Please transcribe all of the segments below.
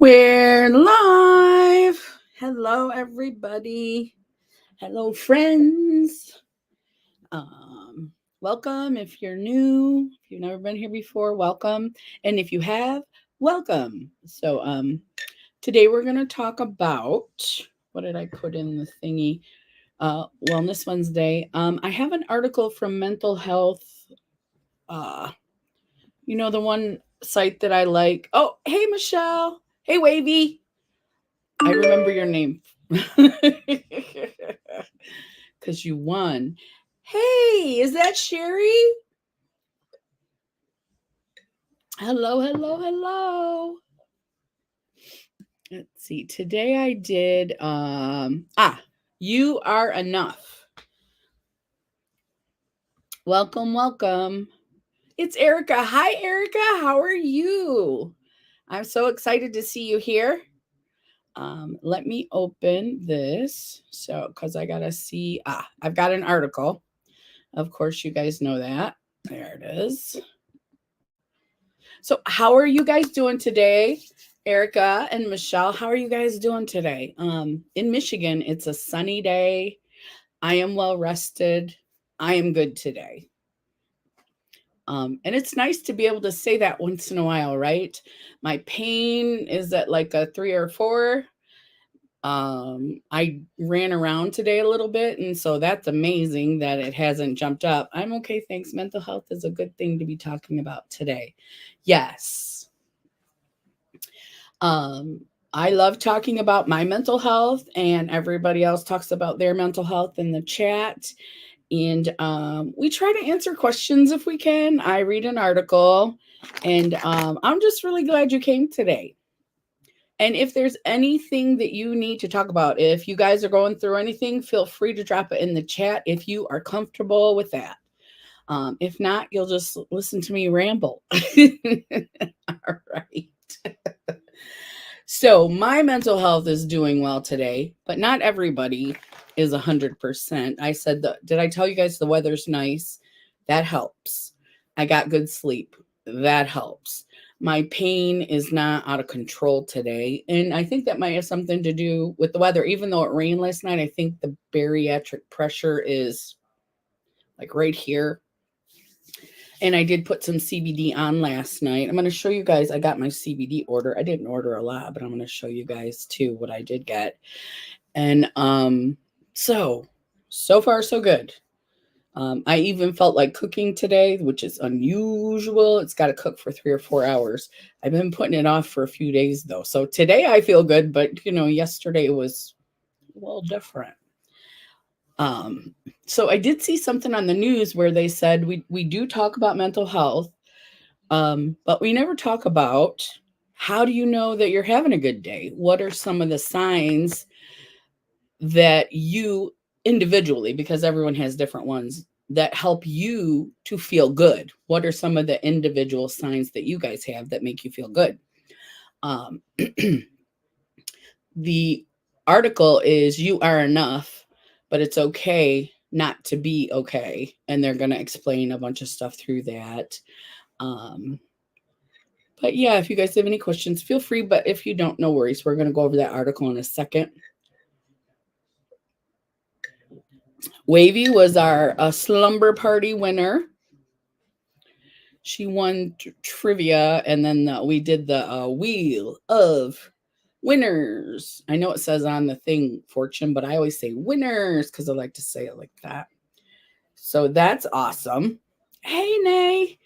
We're live. Hello, everybody. Hello, friends. Welcome. If you're new, if you've never been here before, welcome. And if you have, welcome. Today we're going to talk about what did I put in the thingy? Wellness Wednesday. I have an article from Mental Health. Uh, the one site that I like. Oh, hey, Michelle. Hey, Wavy. I remember your name because you won. Hey, is that Sherry? Hello, hello, hello. Let's see. Today I did You Are Enough. Welcome, welcome. It's Erica. Hi, Erica. How are you? I'm so excited to see you here. Let me open this. Because I gotta see. I've got an article. Of course, you guys know that. There it is. So, how are you guys doing today? Erica and Michelle, how are you guys doing today? In Michigan, it's a sunny day. I am well rested. I am good today. And it's nice to be able to say that once in a while, right? My pain is at like a 3 or 4. I ran around today a little bit, and so that's amazing that it hasn't jumped up. I'm okay, thanks. Mental health is a good thing to be talking about today. Yes. I love talking about my mental health, and everybody else talks about their mental health in the chat. And we try to answer questions if we can. I read an article, and I'm just really glad you came today. And if there's anything that you need to talk about, if you guys are going through anything, feel free to drop it in the chat if you are comfortable with that. If not, you'll just listen to me ramble. All right. So my mental health is doing well today, but not everybody is 100%. I said, did I tell you guys the weather's nice? That helps. I got good sleep. That helps. My pain is not out of control today. And I think that might have something to do with the weather. Even though it rained last night, I think the bariatric pressure is like right here. And I did put some CBD on last night. I'm going to show you guys. I got my CBD order. I didn't order a lot, but I'm going to show you guys too what I did get. And so far so good. I even felt like cooking today, which is unusual. It's got to cook for 3 or 4 hours. I've been putting it off for a few days though. So today I feel good, but yesterday was a little different. So I did see something on the news where they said we do talk about mental health, but we never talk about how do you know that you're having a good day? What are some of the signs that you individually, because everyone has different ones, that help you to feel good? What are some of the individual signs that you guys have that make you feel good? The article is You Are Enough, but it's okay not to be okay. And they're going to explain a bunch of stuff through that. But yeah, if you guys have any questions, feel free. But if you don't, no worries. We're going to go over that article in a second. Wavy was our slumber party winner. She won trivia, and then we did the wheel of winners. I know it says on the thing fortune, but I always say winners because I like to say it like that. So that's awesome. Hey, Nay.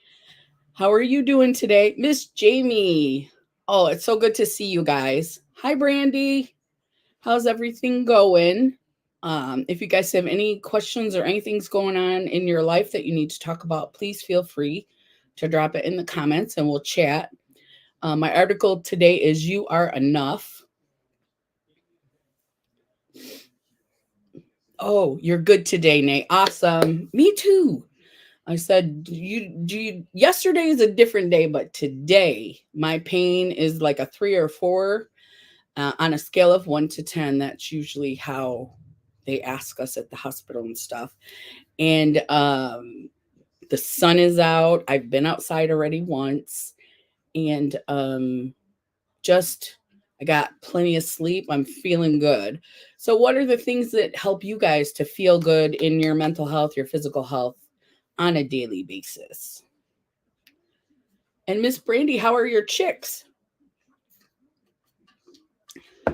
How are you doing today? Miss Jamie. Oh, it's so good to see you guys. Hi, Brandy. How's everything going? If you guys have any questions or anything's going on in your life that you need to talk about, please feel free to drop it in the comments and we'll chat. My article today is You Are Enough. Oh, you're good today, Nate. Awesome. Me too. I said, yesterday is a different day, but today my pain is like a 3 or 4 on a scale of 1 to 10. That's usually how they ask us at the hospital and stuff. And the sun is out. I've been outside already once, and just I got plenty of sleep. I'm feeling good. So, what are the things that help you guys to feel good in your mental health, your physical health on a daily basis? And Miss Brandy, how are your chicks?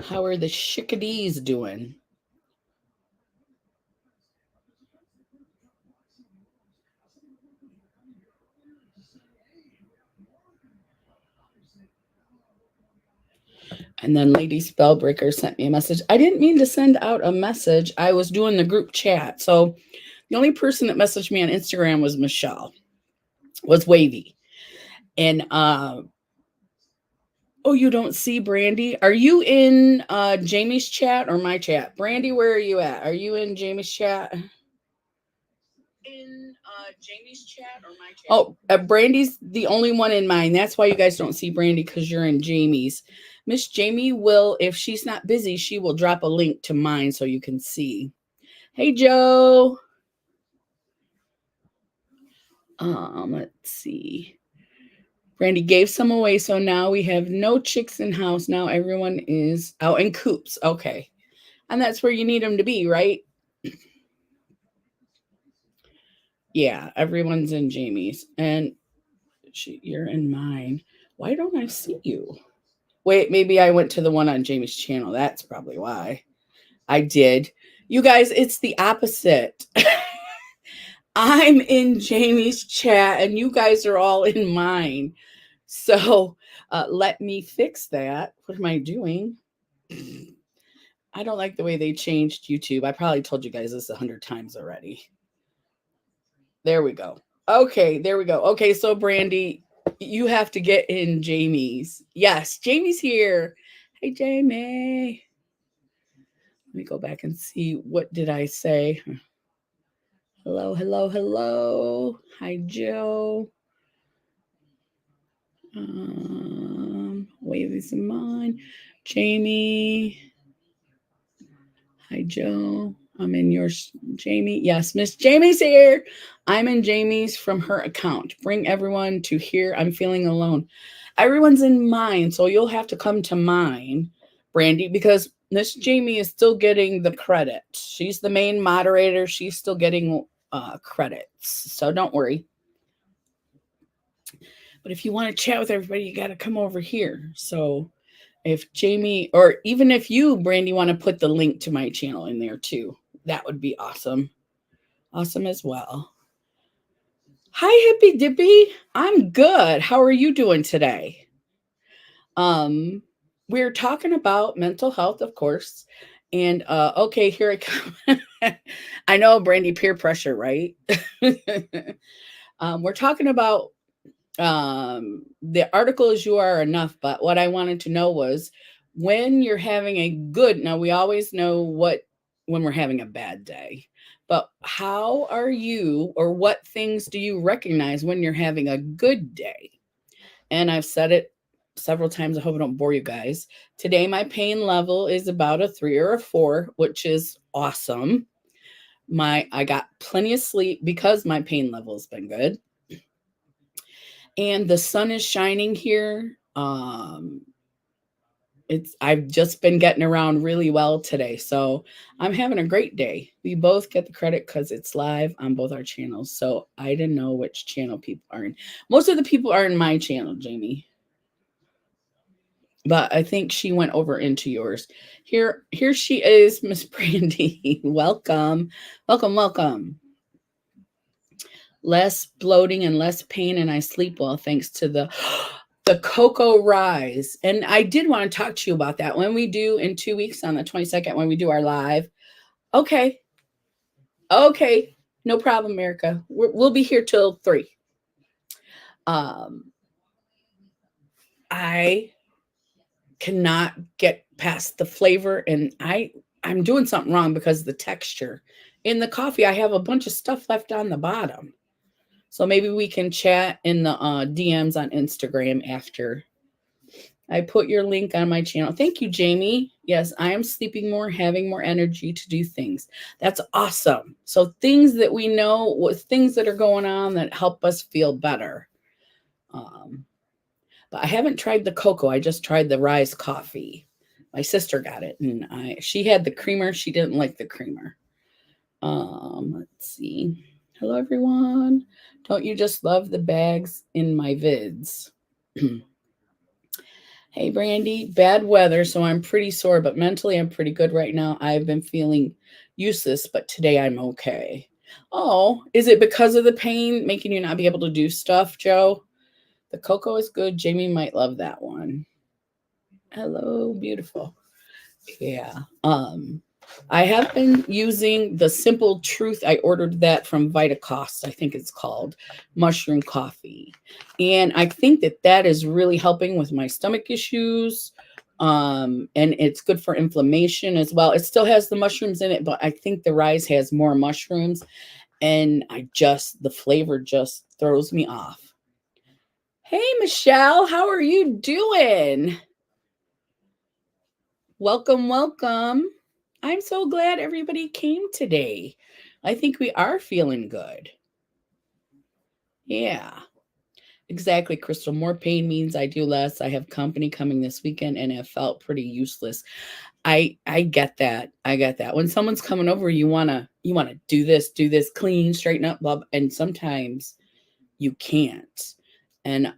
How are the chickadees doing? And then Lady Spellbreaker sent me a message. I didn't mean to send out a message. I was doing the group chat. So the only person that messaged me on Instagram was Michelle, was Wavy. And oh, you don't see Brandy? Are you in Jamie's chat or my chat? Brandy, where are you at? Are you in Jamie's chat? In Jamie's chat or my chat? Oh, Brandy's the only one in mine. That's why you guys don't see Brandy, because you're in Jamie's. Miss Jamie will, if she's not busy, she will drop a link to mine so you can see. Hey, Joe. Let's see. Brandy gave some away, so now we have no chicks in house. Now everyone is out in coops. Okay. And that's where you need them to be, right? Yeah, everyone's in Jamie's. And you're in mine. Why don't I see you? Wait, maybe I went to the one on Jamie's channel. That's probably why. I did. You guys, it's the opposite. I'm in Jamie's chat and you guys are all in mine. So let me fix that. What am I doing? I don't like the way they changed YouTube. I probably told you guys this 100 times already. There we go. Okay, there we go. Okay, so Brandy, you have to get in Jamie's. Yes, Jamie's here. Hey, Jamie. Let me go back and see. What did I say? Hello, hello, hello. Hi, Joe. Wavy Simone. Jamie. Hi, Joe. I'm in yours, Jamie. Yes, Miss Jamie's here. I'm in Jamie's from her account. Bring everyone to here. I'm feeling alone. Everyone's in mine, so you'll have to come to mine, Brandy, because Miss Jamie is still getting the credit. She's the main moderator. She's still getting credits, so don't worry. But if you want to chat with everybody, you got to come over here. So if Jamie, or even if you, Brandy, want to put the link to my channel in there too, that would be awesome. Awesome as well. Hi, Hippy Dippy. I'm good. How are you doing today? We're talking about mental health, of course. And okay, here I come. I know, Brandy, peer pressure, right? We're talking about the article is You Are Enough, but what I wanted to know was when you're having a good, now we always know when we're having a bad day, but how are you, or what things do you recognize when you're having a good day? And I've said it several times. I hope I don't bore you guys. Today, my pain level is about a 3 or a 4, which is awesome. I got plenty of sleep because my pain level has been good. And the sun is shining here. I've just been getting around really well today, so I'm having a great day. We both get the credit because it's live on both our channels, so I didn't know which channel people are in. Most of the people are in my channel, Jamie, but I think she went over into yours. Here she is, Miss Brandy. Welcome, welcome, welcome. Less bloating and less pain, and I sleep well thanks to the cocoa rise. And I did want to talk to you about that when we do in 2 weeks on the 22nd, when we do our live. Okay, no problem, America. We'll be here till 3. I cannot get past the flavor, and I'm doing something wrong because of the texture in the coffee. I have a bunch of stuff left on the bottom. So maybe we can chat in the DMs on Instagram after. I put your link on my channel. Thank you, Jamie. Yes, I am sleeping more, having more energy to do things. That's awesome. So things that we know, with things that are going on that help us feel better. But I haven't tried the cocoa. I just tried the rise coffee. My sister got it, and she had the creamer. She didn't like the creamer. Let's see. Hello, everyone. Don't you just love the bags in my vids? Hey, Brandy. Bad weather, so I'm pretty sore, but mentally I'm pretty good right now. I've been feeling useless, but today I'm okay. Oh, is it because of the pain making you not be able to do stuff, Joe? The cocoa is good. Jamie might love that one. Hello, beautiful. Yeah. I have been using the Simple Truth. I ordered that from VitaCost, I think it's called, mushroom coffee. And I think that that is really helping with my stomach issues. And it's good for inflammation as well. It still has the mushrooms in it, but I think the Rise has more mushrooms. And the flavor just throws me off. Hey, Michelle, how are you doing? Welcome, welcome. I'm so glad everybody came today. I think we are feeling good. Yeah, exactly, Crystal. More pain means I do less. I have company coming this weekend and have felt pretty useless. I get that. I get that. When someone's coming over, you wanna do this, clean, straighten up, blah, and sometimes you can't. And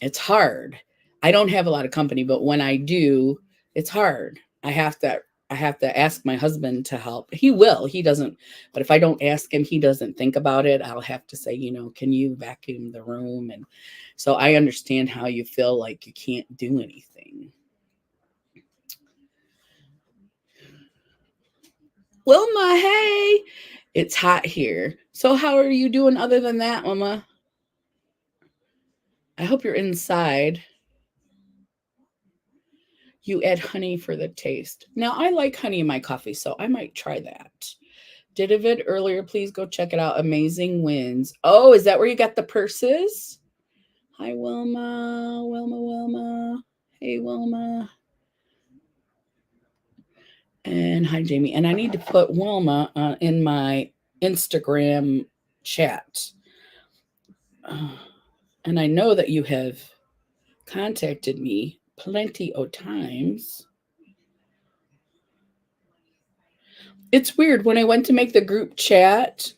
it's hard. I don't have a lot of company, but when I do, it's hard. I have to ask my husband to help. He will. He doesn't, but if I don't ask him, he doesn't think about it. I'll have to say, can you vacuum the room? And so I understand how you feel like you can't do anything. Wilma, hey. It's hot here. So how are you doing other than that, Wilma? I hope you're inside. You add honey for the taste. Now, I like honey in my coffee, so I might try that. Did a vid earlier. Please go check it out. Amazing wins. Oh, is that where you got the purses? Hi, Wilma. Wilma. Hey, Wilma. And hi, Jamie. And I need to put Wilma in my Instagram chat. And I know that you have contacted me plenty of times. It's weird. When I went to make the group chat,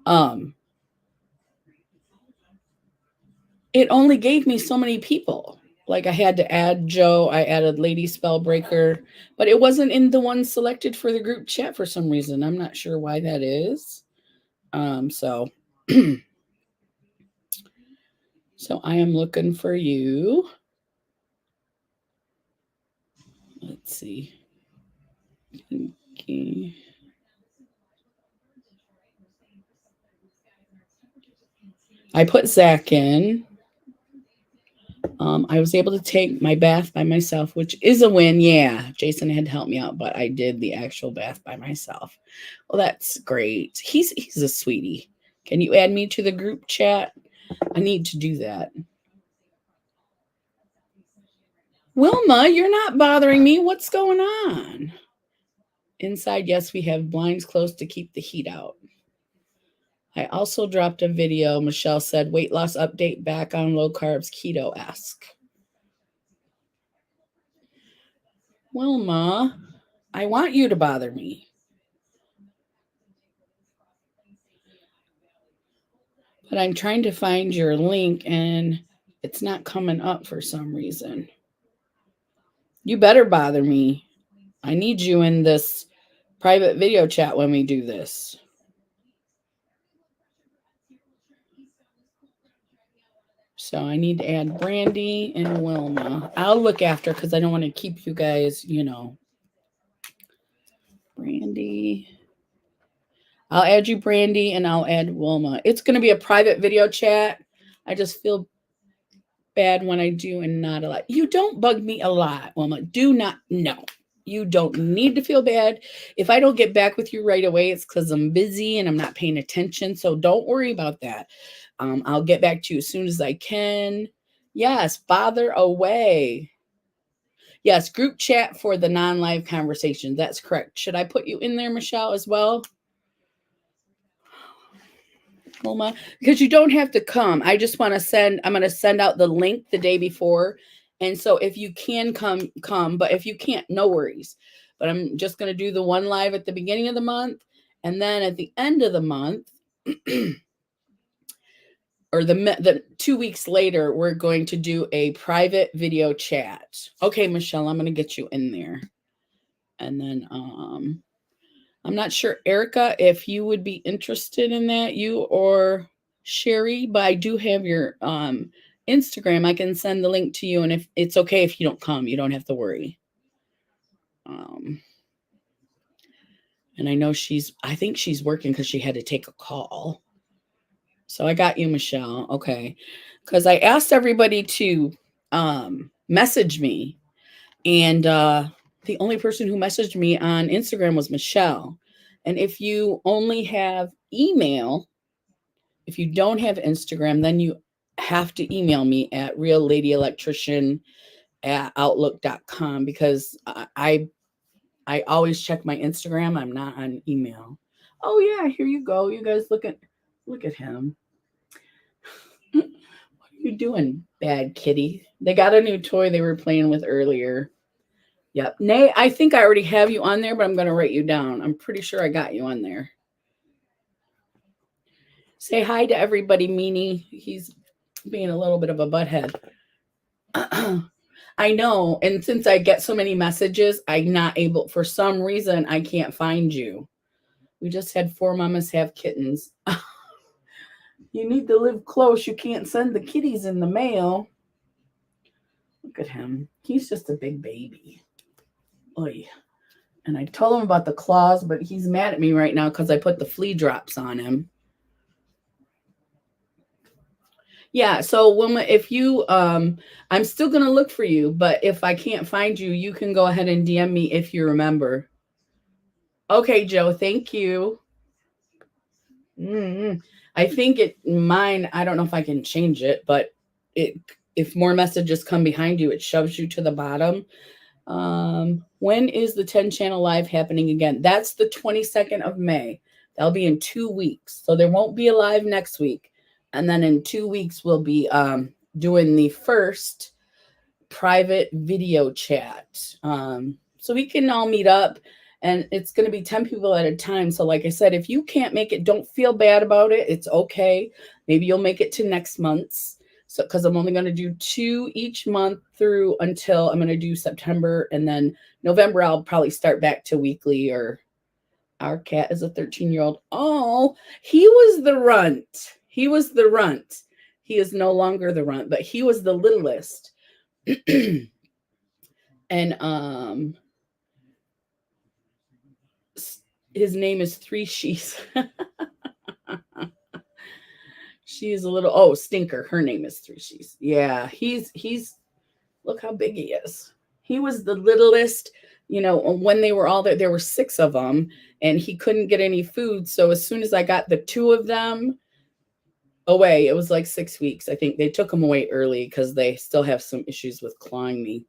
it only gave me so many people. Like I had to add Joe, I added Lady Spellbreaker, but it wasn't in the one selected for the group chat for some reason. I'm not sure why that is. So so I am looking for you. Let's see. Okay. I put Zach in. I was able to take my bath by myself, which is a win. Yeah, Jason had helped me out, but I did the actual bath by myself. Well, that's great. He's a sweetie. Can you add me to the group chat? I need to do that. Wilma, you're not bothering me. What's going on? Inside, yes, we have blinds closed to keep the heat out. I also dropped a video. Michelle said, weight loss update back on low carbs keto-esque. Wilma, I want you to bother me. But I'm trying to find your link and it's not coming up for some reason. You better bother me. I need you in this private video chat when we do this. So I need to add Brandy and Wilma. I'll look after because I don't want to keep you guys, Brandy. I'll add you, Brandy, and I'll add Wilma. It's going to be a private video chat. I just feel bad when I do and not a lot. You don't bug me a lot, Wilma. Do not. No, you don't need to feel bad. If I don't get back with you right away, it's because I'm busy and I'm not paying attention. So don't worry about that. I'll get back to you as soon as I can. Yes, bother away. Yes, group chat for the non-live conversation. That's correct. Should I put you in there, Michelle, as well? Wilma, because you don't have to come. I just want to I'm going to send out the link the day before And so if you can come, but if you can't, no worries. But I'm just going to do the one live at the beginning of the month. And then at the end of the month, or the 2 weeks later, we're going to do a private video chat. Okay, Michelle, I'm going to get you in there. And then I'm not sure, Erica, if you would be interested in that, you or Sherry, but I do have your Instagram. I can send the link to you, and if it's okay if you don't come, you don't have to worry. And I know I think she's working because she had to take a call. So I got you, Michelle. Okay. Because I asked everybody to message me. And the only person who messaged me on Instagram was Michelle. And if you only have email, if you don't have Instagram, then you have to email me at reallladyelectrician@outlook.com, because I always check my Instagram. I'm not on email. Oh yeah, here you go. You guys look at him. What are you doing, bad kitty? They got a new toy they were playing with earlier. Yep. Nay, I think I already have you on there, but I'm going to write you down. I'm pretty sure I got you on there. Say hi to everybody, Meanie. He's being a little bit of a butthead. I know. And since I get so many messages, I'm not able, for some reason, I can't find you. We just had 4 mamas have kittens. You need to live close. You can't send the kitties in the mail. Look at him. He's just a big baby. Oy. And I told him about the claws, but he's mad at me right now because I put the flea drops on him. Yeah, so if you I'm still gonna look for you, but if I can't find you, you can go ahead and DM me if you remember. Okay, Joe, thank you. I think mine, I don't know if I can change it, but if more messages come behind you, it shoves you to the bottom. When is the 10 channel live happening again? That's the 22nd of May. That'll be in 2 weeks. So there won't be a live next week. And then in 2 weeks, we'll be doing the first private video chat. So we can all meet up, and it's going to be 10 people at a time. So like I said, if you can't make it, don't feel bad about it. It's okay. Maybe you'll make it to next month's. So, because I'm only going to do 2 each month through until I'm going to do September, and then November, I'll probably start back to weekly. Or our cat is a 13-year-old. Oh, he was the runt. He was the runt. He is no longer the runt, but he was the littlest. And his name is Three She's. She is a little, Stinker. Her name is Three She's. Yeah, he's look how big he is. He was the littlest, when they were all there were 6 of them, and he couldn't get any food. So as soon as I got the 2 of them away, it was like 6 weeks. I think they took them away early because they still have some issues with clawing me.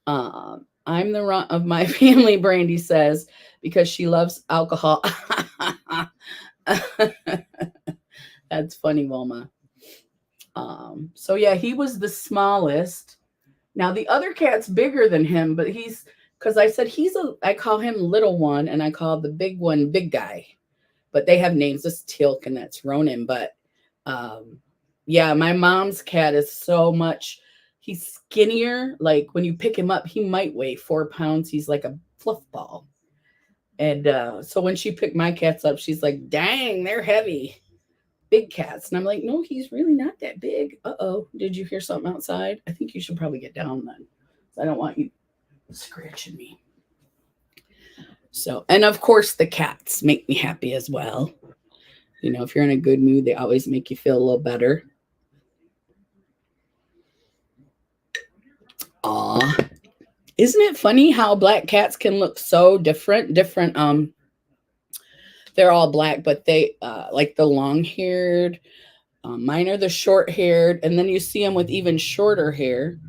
I'm the runt of my family, Brandy says, because she loves alcohol. That's funny, Wilma. So yeah, he was the smallest. Now the other cat's bigger than him, but because I said I call him little one, and I call the big one big guy. But they have names. This Tilk, and that's Ronan. But yeah, my mom's cat is so much. He's skinnier. Like when you pick him up, he might weigh 4 pounds. He's like a fluff ball. And so when she picked my cats up, she's like, dang, they're heavy. Big cats. And I'm like, no, he's really not that big. Uh-oh. Did you hear something outside? I think you should probably get down then. I don't want you scratching me. So, and of course, the cats make me happy as well. If you're in a good mood, they always make you feel a little better. Aw. Isn't it funny how black cats can look so different? They're all black, but they like the long-haired. Mine are the short-haired, and then you see them with even shorter hair.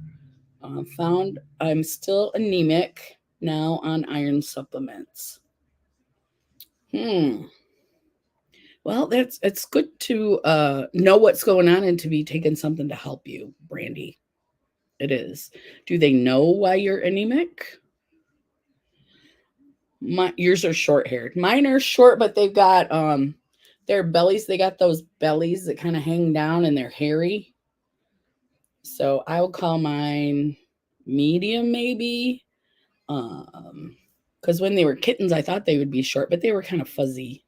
Found I'm still anemic now on iron supplements. Well, it's good to know what's going on and to be taking something to help you, Brandy. It is. Do they know why you're anemic? Yours are short haired. Mine are short, but they've got their bellies. They got those bellies that kind of hang down and they're hairy. So I will call mine medium, maybe. Because when they were kittens, I thought they would be short, but they were kind of fuzzy.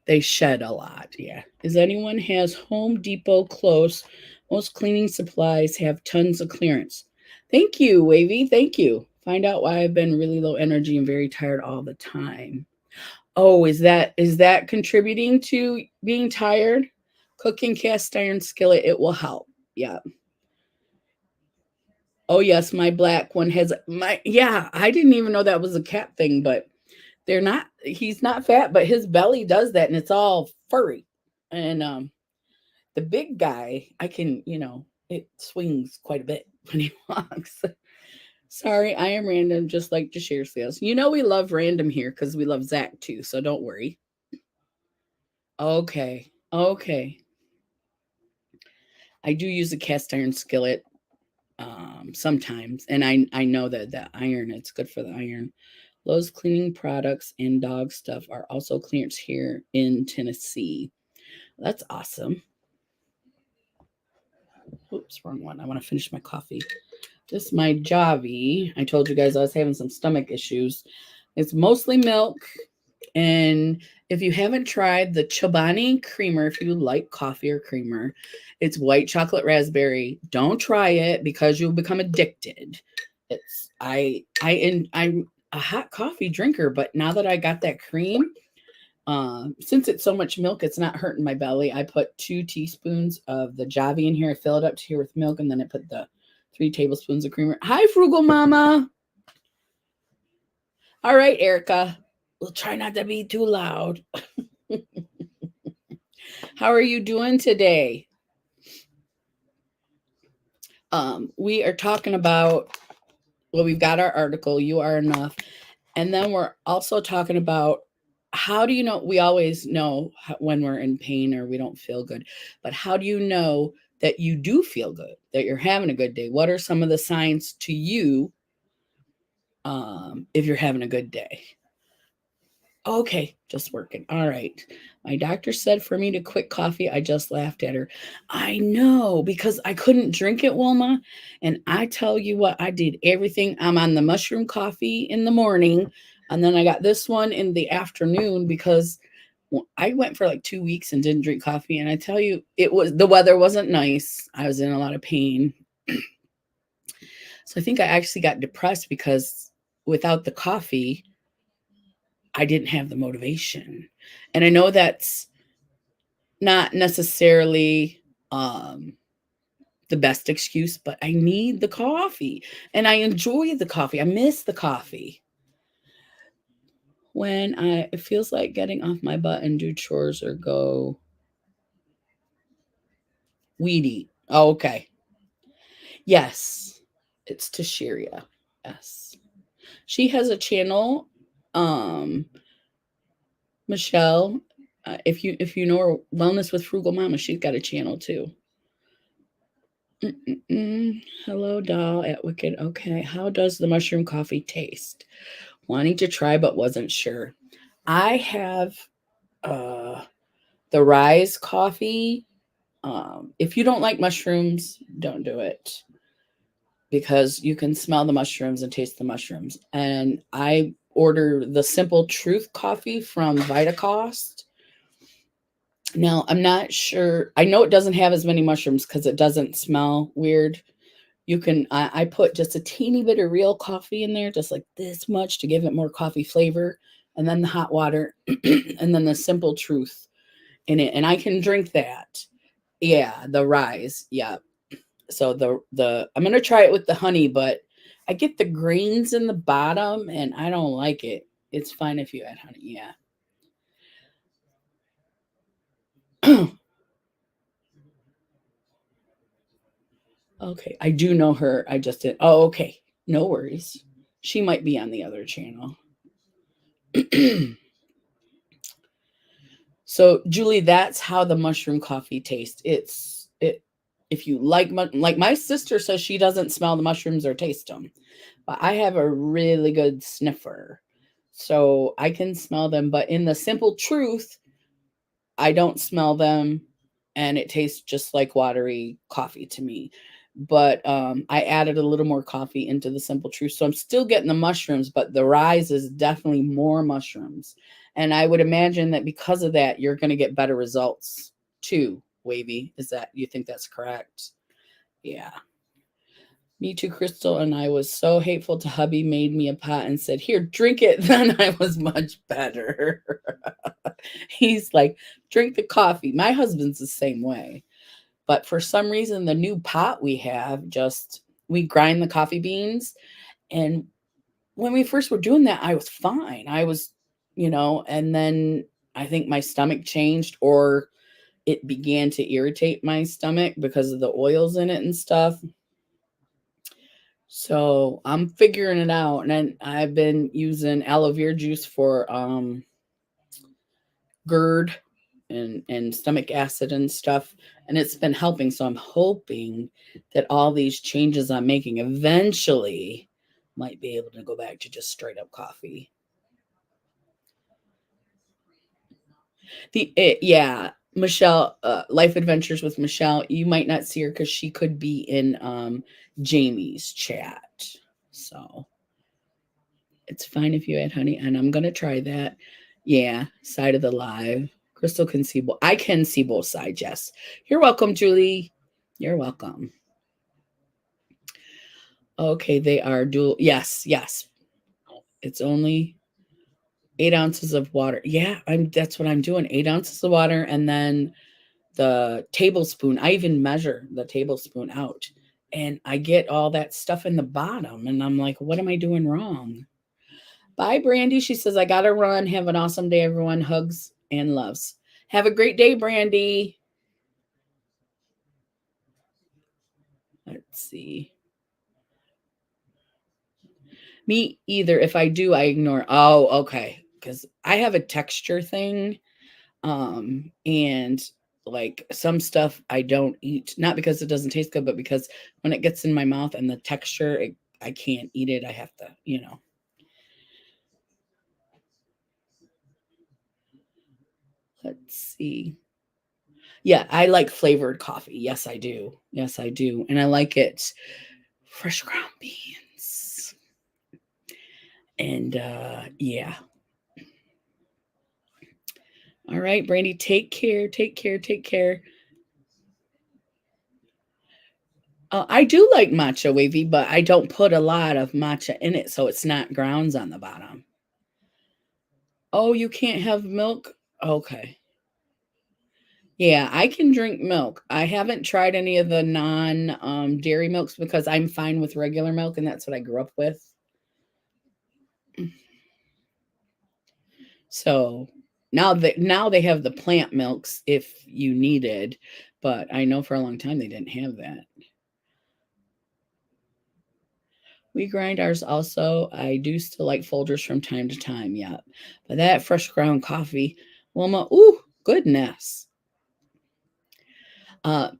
They shed a lot. Yeah. Is anyone has Home Depot close? Most cleaning supplies have tons of clearance. Thank you, Wavy. Thank you. Find out why I've been really low energy and very tired all the time. Oh, is that contributing to being tired? Cooking cast iron skillet, it will help. Yeah. Oh yes, my black one has my yeah, I didn't even know that was a cat thing, but he's not fat, but his belly does that and it's all furry. And the big guy, it swings quite a bit when he walks. Sorry, I am random, just like to share sales. We love random here because we love Zach too, so don't worry. Okay. Okay. I do use a cast iron skillet sometimes, and I know that the iron, it's good for the iron. Lowe's cleaning products and dog stuff are also clearance here in Tennessee. That's awesome. Oops, wrong one. I want to finish my coffee. This is my Javi. I told you guys I was having some stomach issues. It's mostly milk. And if you haven't tried the Chobani creamer, if you like coffee or creamer, it's white chocolate raspberry. Don't try it because you'll become addicted. I'm a hot coffee drinker, but now that I got that cream, since it's so much milk, it's not hurting my belly. I put 2 teaspoons of the Javi in here. I fill it up to here with milk, and then I put the 3 tablespoons of creamer. Hi, Frugal Mama. All right, Erica. We'll try not to be too loud. How are you doing today? We are talking about, well, we've got our article, You Are Enough. And then we're also talking about how do you know, we always know when we're in pain or we don't feel good, but how do you know that you do feel good, that you're having a good day? What are some of the signs to you if you're having a good day? Okay, just working. All right. My doctor said for me to quit coffee. I just laughed at her. I know, because I couldn't drink it, Wilma. And I tell you what, I did everything. I'm on the mushroom coffee in the morning. And then I got this one in the afternoon because I went for like 2 weeks and didn't drink coffee. And I tell you, the weather wasn't nice. I was in a lot of pain. So I think I actually got depressed because without the coffee, I didn't have the motivation. And I know that's not necessarily the best excuse, but I need the coffee and I enjoy the coffee. I miss the coffee. When it feels like getting off my butt and do chores or go weed eat. Oh, okay. Yes. It's Tashiria. Yes. She has a channel. Michelle, if you know her, Wellness with Frugal Mama, she's got a channel too. Hello, doll at Wicked. Okay, how does the mushroom coffee taste? Wanting to try but wasn't sure. I have the Rise coffee. If you don't like mushrooms, don't do it because you can smell the mushrooms and taste the mushrooms. And I order the Simple Truth coffee from Vitacost. Now, I'm not sure. I know it doesn't have as many mushrooms because it doesn't smell weird. I put just a teeny bit of real coffee in there, just like this much to give it more coffee flavor. And then the hot water and then the Simple Truth in it. And I can drink that. Yeah, the Rise. Yeah. So I'm going to try it with the honey, but I get the grains in the bottom and I don't like it. It's fine if you add honey. Yeah. Okay. I do know her. I just did. Oh, okay. No worries. She might be on the other channel. So, Julie, that's how the mushroom coffee tastes. If you like my sister says she doesn't smell the mushrooms or taste them, but I have a really good sniffer. So I can smell them, but in the simple truth, I don't smell them and it tastes just like watery coffee to me. But I added a little more coffee into the simple truth. So I'm still getting the mushrooms, but the rise is definitely more mushrooms. And I would imagine that because of that, you're going to get better results too, Wavy. Is that you think that's correct? Yeah. Me too, Crystal. And I was so hateful to hubby, made me a pot and said, here, drink it. Then I was much better. He's like, drink the coffee. My husband's the same way. But for some reason, the new pot we have we grind the coffee beans. And when we first were doing that, I was fine. I was, and then I think my stomach changed or it began to irritate my stomach because of the oils in it and stuff. So I'm figuring it out. And then I've been using aloe vera juice for GERD and stomach acid and stuff, and it's been helping. So I'm hoping that all these changes I'm making eventually might be able to go back to just straight up coffee. Yeah, Michelle, Life Adventures with Michelle, you might not see her because she could be in Jamie's chat. So it's fine if you add honey, and I'm gonna try that. Yeah, side of the live. Crystal can see I can see both sides, yes. You're welcome, Julie. You're welcome. Okay, they are dual. Yes. It's only 8 ounces of water. Yeah, that's what I'm doing. 8 ounces of water, and then the tablespoon. I even measure the tablespoon out, and I get all that stuff in the bottom, and I'm like, what am I doing wrong? Bye, Brandy. She says, I gotta run. Have an awesome day, everyone. Hugs and loves. Have a great day, Brandy. Let's see. Me either. If I do, I ignore. Oh, okay. Because I have a texture thing. And like some stuff I don't eat, not because it doesn't taste good, but because when it gets in my mouth and the texture, I can't eat it. I have to, Let's see. Yeah, I like flavored coffee. Yes, I do. Yes, I do. And I like it fresh ground beans. And yeah. All right, Brandy, take care. Take care. Take care. I do like matcha, Wavy, but I don't put a lot of matcha in it, so it's not grounds on the bottom. Oh, you can't have milk? Okay. Yeah, I can drink milk. I haven't tried any of the non dairy milks because I'm fine with regular milk, and that's what I grew up with. So now they have the plant milks if you needed, but I know for a long time they didn't have that. We grind ours also. I do still like Folgers from time to time, yeah. But that fresh ground coffee, Wilma, ooh, goodness.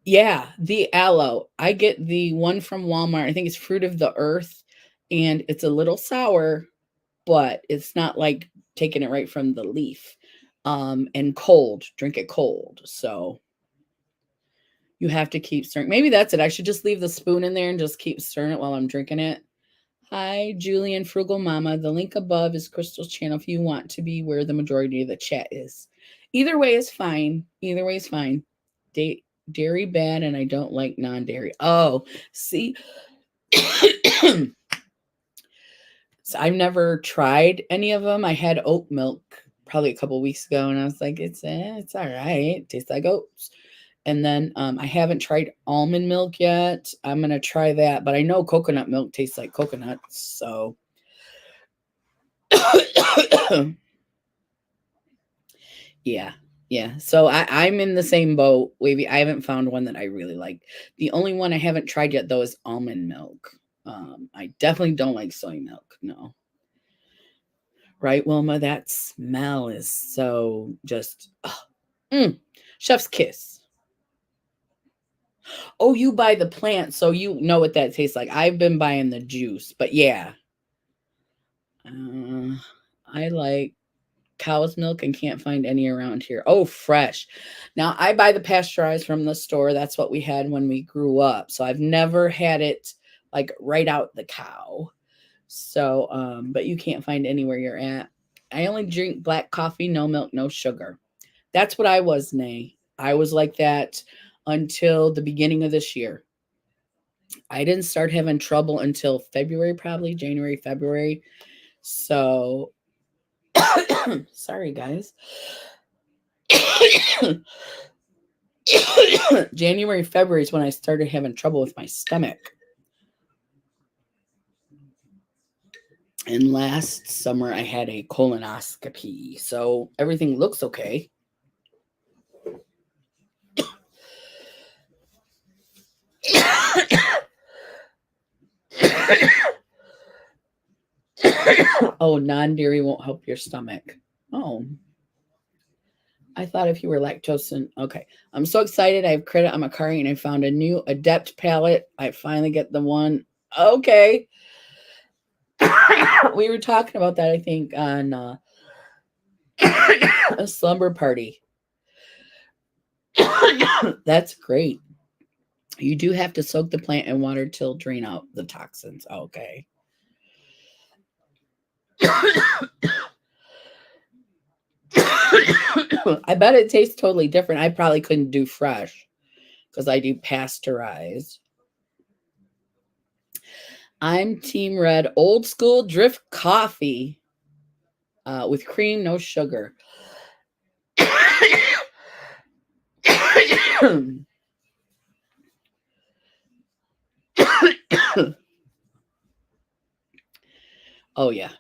Yeah, the aloe. I get the one from Walmart. I think it's Fruit of the Earth, and it's a little sour, but it's not like taking it right from the leaf. And cold, drink it cold. So you have to keep stirring. Maybe that's it. I should just leave the spoon in there and just keep stirring it while I'm drinking it. Hi, Julian Frugal Mama. The link above is Crystal's channel if you want to be where the majority of the chat is. Either way is fine. Either way is fine. Dairy bad, and I don't like non-dairy. Oh, see. So I've never tried any of them. I had oat milk probably a couple weeks ago, and I was like, it's all right. It tastes like oats. And then I haven't tried almond milk yet. I'm gonna try that, but I know coconut milk tastes like coconuts. So yeah. So I'm in the same boat, Wavy. I haven't found one that I really like. The only one I haven't tried yet though is almond milk. I definitely don't like soy milk. No. Right, Wilma? That smell is so just chef's kiss. Oh, you buy the plant, so you know what that tastes like. I've been buying the juice, but yeah. I like cow's milk and can't find any around here. Oh, fresh. Now, I buy the pasteurized from the store. That's what we had when we grew up. So I've never had it like right out the cow. So, but you can't find anywhere you're at. I only drink black coffee, no milk, no sugar. That's what I was, Nay. I was like that until the beginning of this year. I didn't start having trouble until February, probably January, February. So, sorry, guys. January, February is when I started having trouble with my stomach. And last summer, I had a colonoscopy. So everything looks okay. Oh, non-dairy won't help your stomach. Oh, I thought if you were lactose and okay. I'm so excited. I have credit on my car and I found a new Adept palette. I finally get the one. Okay. We were talking about that, I think, on a slumber party. That's great. You do have to soak the plant in water till drain out the toxins. Okay. I bet it tastes totally different. I probably couldn't do fresh because I do pasteurized. I'm Team Red, old school drip coffee with cream, no sugar. Oh yeah,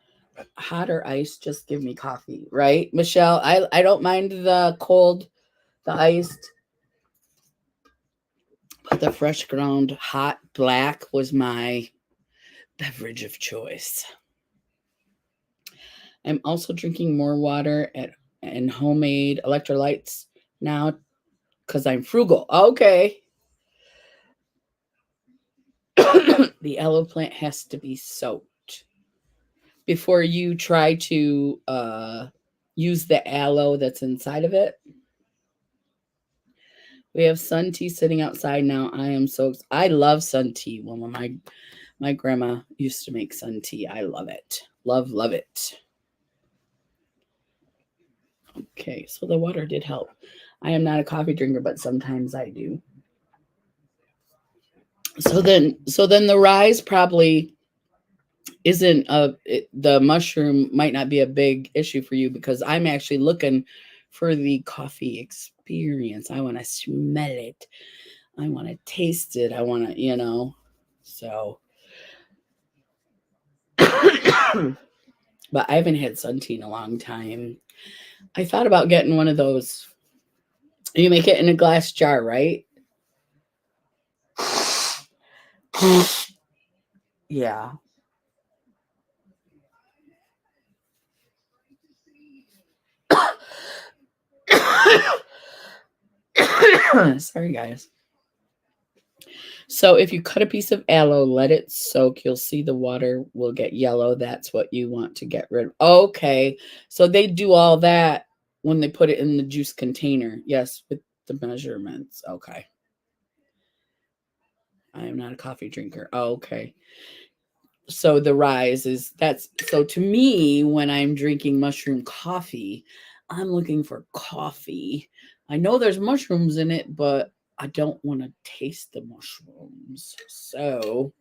hot or ice, just give me coffee, right, Michelle? I don't mind the cold, the iced, but the fresh ground hot black was my beverage of choice. I'm also drinking more water and homemade electrolytes now because I'm frugal. Okay. The aloe plant has to be soaked before you try to use the aloe that's inside of it. We have sun tea sitting outside now. I love sun tea. Well, my grandma used to make sun tea. I love it. Love it. Okay, so the water did help. I am not a coffee drinker, but sometimes I do. So then the rise probably isn't the mushroom might not be a big issue for you because I'm actually looking for the coffee experience. I want to smell it. I want to taste it. I want to, so but I haven't had sun tea in a long time. I thought about getting one of those. You make it in a glass jar, right? Yeah. Sorry, guys. So if you cut a piece of aloe, let it soak, you'll see the water will get yellow. That's what you want to get rid of. Okay. So they do all that when they put it in the juice container. Yes, with the measurements. Okay. I am not a coffee drinker. Okay. So the rise is so to me when I'm drinking mushroom coffee, I'm looking for coffee. I know there's mushrooms in it, but I don't want to taste the mushrooms. So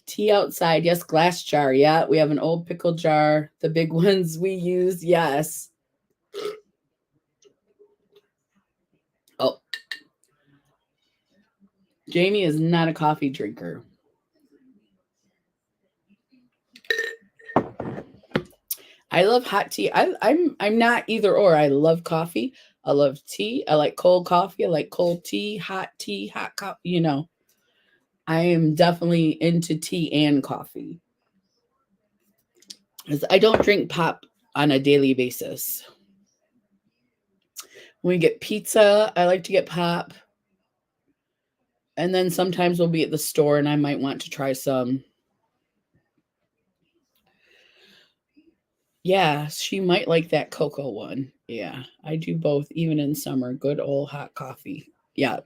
tea outside, yes, glass jar. Yeah, we have an old pickle jar, the big ones we use. Yes. Oh, Jamie is not a coffee drinker. I love hot tea. I'm not either or. I love coffee. I love tea. I like cold coffee. I like cold tea, hot coffee. I am definitely into tea and coffee. 'Cause I don't drink pop on a daily basis. When we get pizza, I like to get pop. And then sometimes we'll be at the store and I might want to try some. Yeah, she might like that cocoa one. Yeah, I do both, even in summer. Good old hot coffee. Yeah.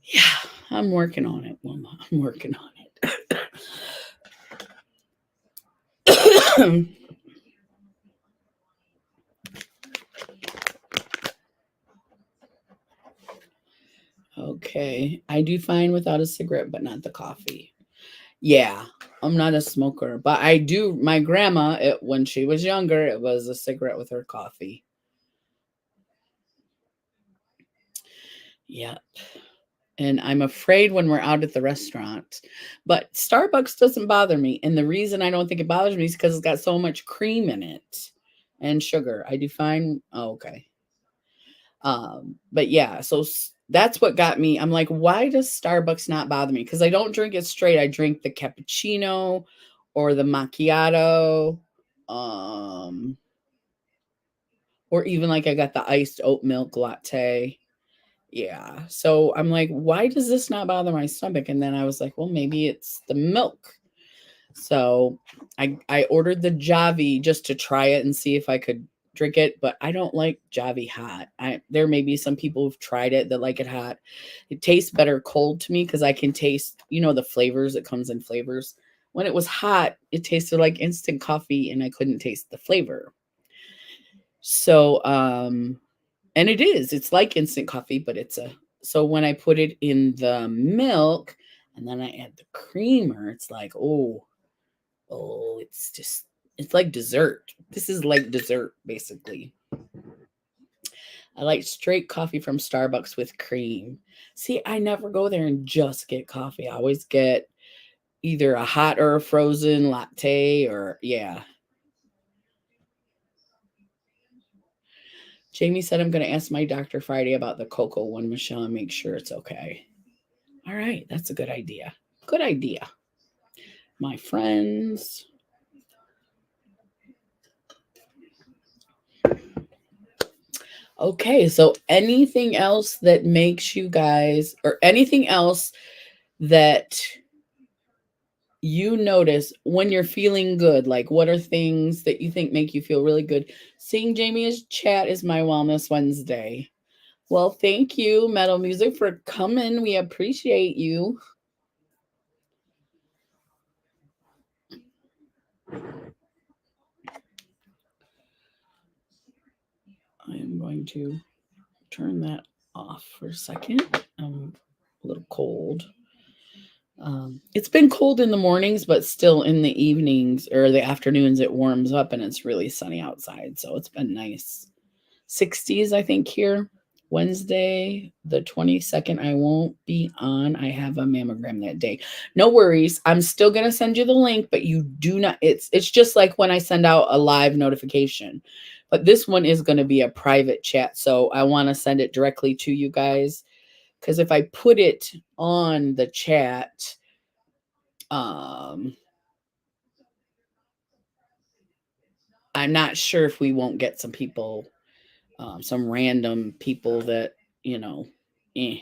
Yeah, I'm working on it, Wilma. I'm working on it. Okay. I do fine without a cigarette, but not the coffee. Yeah, I'm not a smoker, but I do. My grandma, when she was younger, it was a cigarette with her coffee. Yeah. And I'm afraid when we're out at the restaurant, but Starbucks doesn't bother me. And the reason I don't think it bothers me is because it's got so much cream in it and sugar. I do fine. Oh, okay. But yeah, so that's what got me. I'm like, why does Starbucks not bother me? Because I don't drink it straight. I drink the cappuccino or the macchiato, um, or even like I got the iced oat milk latte. Yeah. So I'm like, why does this not bother my stomach? And then I was like, well, maybe it's the milk. So I ordered the Javi just to try it and see if I could drink it, but I don't like Javi hot. There may be some people who've tried it that like it hot. It tastes better cold to me because I can taste, the flavors. It comes in flavors. When it was hot, it tasted like instant coffee and I couldn't taste the flavor. So and it's like instant coffee, but so when I put it in the milk and then I add the creamer, it's like, oh, it's like dessert. This is like dessert, basically. I like straight coffee from Starbucks with cream. See, I never go there and just get coffee. I always get either a hot or a frozen latte or, yeah. Jamie said I'm going to ask my doctor Friday about the cocoa one, Michelle, and make sure it's okay. All right, that's a good idea. Good idea. My friends. Okay, so anything else that makes you guys, or anything else that you notice when you're feeling good? Like, what are things that you think make you feel really good? Seeing Jamie's chat is my Wellness Wednesday. Well, thank you, Metal Music, for coming. We appreciate you. I am going to turn that off for a second. I'm a little cold. It's been cold in the mornings, but still in the evenings or the afternoons, it warms up and it's really sunny outside. So it's been nice. 60s, I think, here. Wednesday, the 22nd, I won't be on. I have a mammogram that day. No worries. I'm still going to send you the link, but you do not, it's just like when I send out a live notification. But this one is going to be a private chat. So I want to send it directly to you guys. Because if I put it on the chat, I'm not sure if we won't get some people, some random people that, eh.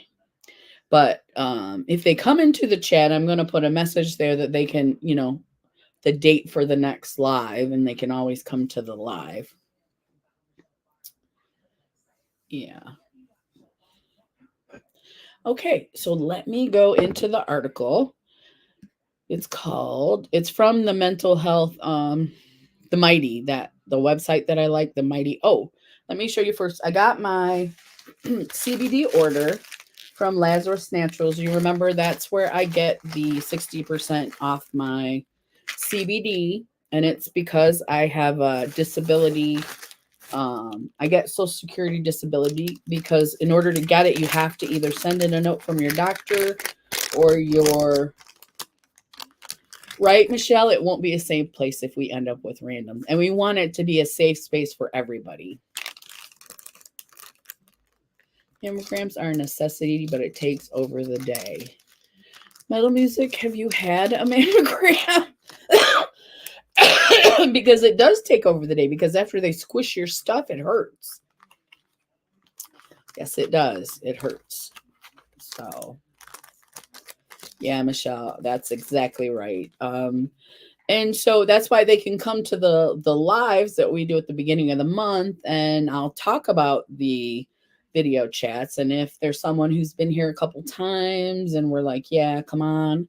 But if they come into the chat, I'm going to put a message there that they can, the date for the next live, and they can always come to the live. Yeah. Okay, so let me go into the article. It's from the mental health, the Mighty, that the website that I like, the Mighty. Oh, let me show you first. I got my CBD order from Lazarus Naturals. You remember that's where I get the 60% off my CBD, and it's because I have a disability. I get Social Security disability because in order to get it, you have to either send in a note from your doctor or your, right, Michelle? It won't be a safe place if we end up with random, and we want it to be a safe space for everybody. Mammograms are a necessity, but it takes over the day. Metal Music, have you had a mammogram? Because it does take over the day, because after they squish your stuff, it hurts. Yes, it does. It hurts. So, Yeah, Michelle, that's exactly right. And so that's why they can come to the lives that we do at the beginning of the month, and I'll talk about the video chats. And if there's someone who's been here a couple times and we're like, yeah, come on,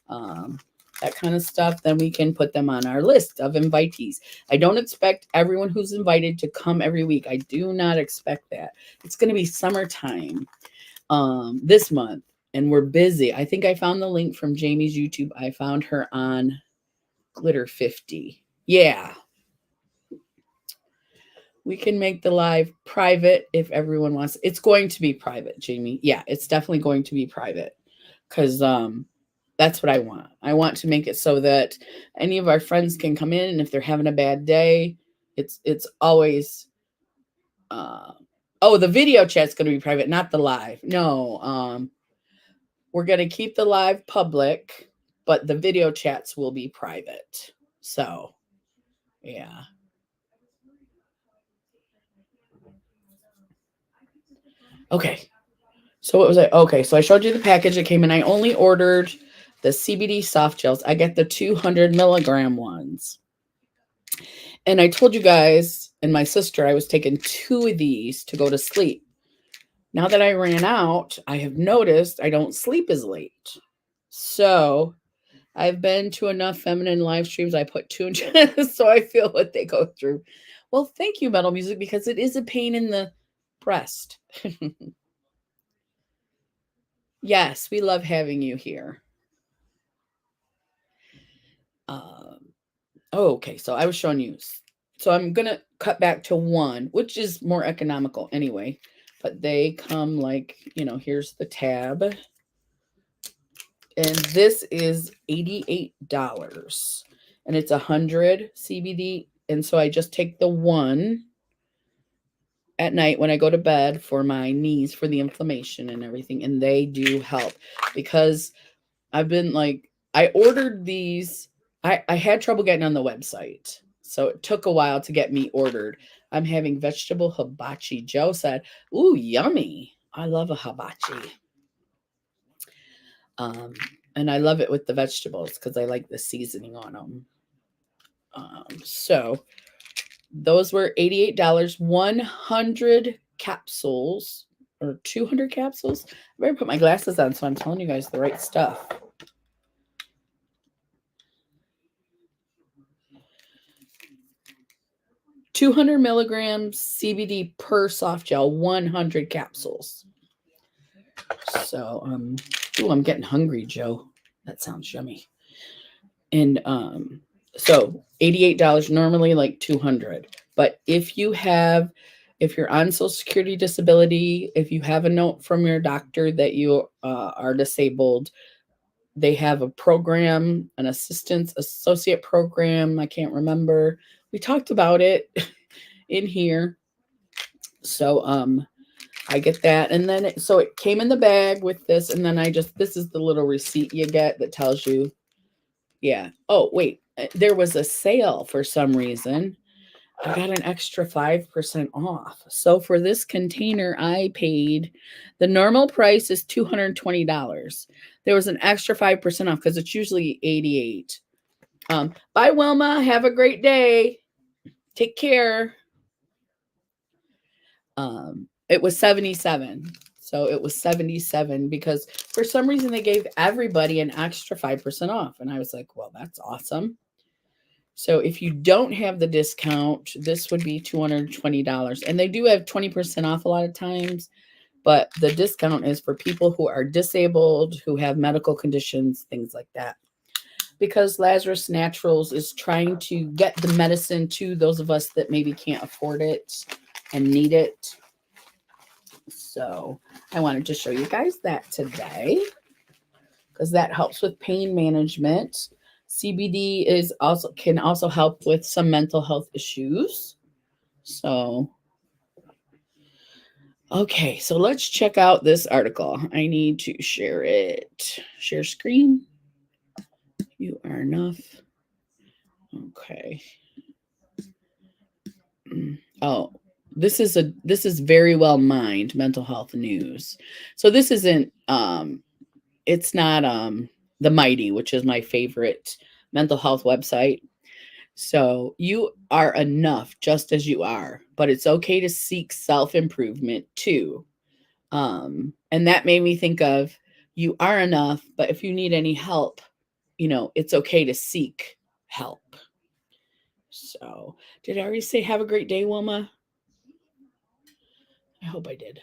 um, that kind of stuff, then we can put them on our list of invitees. I don't expect everyone who's invited to come every week. I do not expect that. It's going to be summertime this month, and we're busy. I think I found the link from Jamie's YouTube. I found her on Glitter 50. Yeah. We can make the live private if everyone wants. It's going to be private, Jamie. Yeah, it's definitely going to be private, because that's what I want. I want to make it so that any of our friends can come in, and if they're having a bad day, it's always the video chat's going to be private, not the live. No, we're going to keep the live public, but the video chats will be private. So, yeah. Okay. So what was I? Okay, so I showed you the package that came in. I only ordered the CBD soft gels. I get the 200 milligram ones. And I told you guys and my sister I was taking 2 of these to go to sleep. Now that I ran out, I have noticed I don't sleep as late. So I've been to enough feminine live streams. I put 2 in so I feel what they go through. Well, thank you, Metal Music, because it is a pain in the breast. Yes, we love having you here. Okay, so I was showing you. So I'm going to cut back to 1, which is more economical anyway. But they come like, here's the tab. And this is $88. And it's 100 CBD. And so I just take the 1 at night when I go to bed for my knees, for the inflammation and everything. And they do help, because I've been like, I ordered these. I had trouble getting on the website, so it took a while to get me ordered. I'm having vegetable hibachi. Joe said, ooh, yummy. I love a hibachi. And I love it with the vegetables because I like the seasoning on them. So those were $88, 100 capsules or 200 capsules. I better put my glasses on so I'm telling you guys the right stuff. 200 milligrams CBD per soft gel, 100 capsules. So, I'm getting hungry, Joe. That sounds yummy. And so $88, normally like 200. But if you're on Social Security disability, if you have a note from your doctor that you are disabled, they have a program, an associate program. I can't remember. We talked about it in here. So I get that, and then it came in the bag with this, and then this is the little receipt you get that tells you. Yeah. Oh, wait, there was a sale for some reason. I got an extra 5% off. So for this container, I paid, the normal price is $220. There was an extra 5% off because it's usually $88. Bye, Wilma. Have a great day. Take care. It was 77. So it was 77 because for some reason they gave everybody an extra 5% off. And I was like, well, that's awesome. So if you don't have the discount, this would be $220. And they do have 20% off a lot of times, but the discount is for people who are disabled, who have medical conditions, things like that. Because Lazarus Naturals is trying to get the medicine to those of us that maybe can't afford it and need it. So I wanted to show you guys that today because that helps with pain management. CBD can also help with some mental health issues. So, okay, so let's check out this article. I need to share it. Share screen. You are enough. Okay. Oh, this is Very Well Mind mental health news. So this isn't it's not The Mighty, which is my favorite mental health website. So you are enough just as you are, but it's okay to seek self-improvement too. And that made me think of, you are enough, but if you need any help, it's okay to seek help. So, did I already say have a great day, Wilma? I hope I did.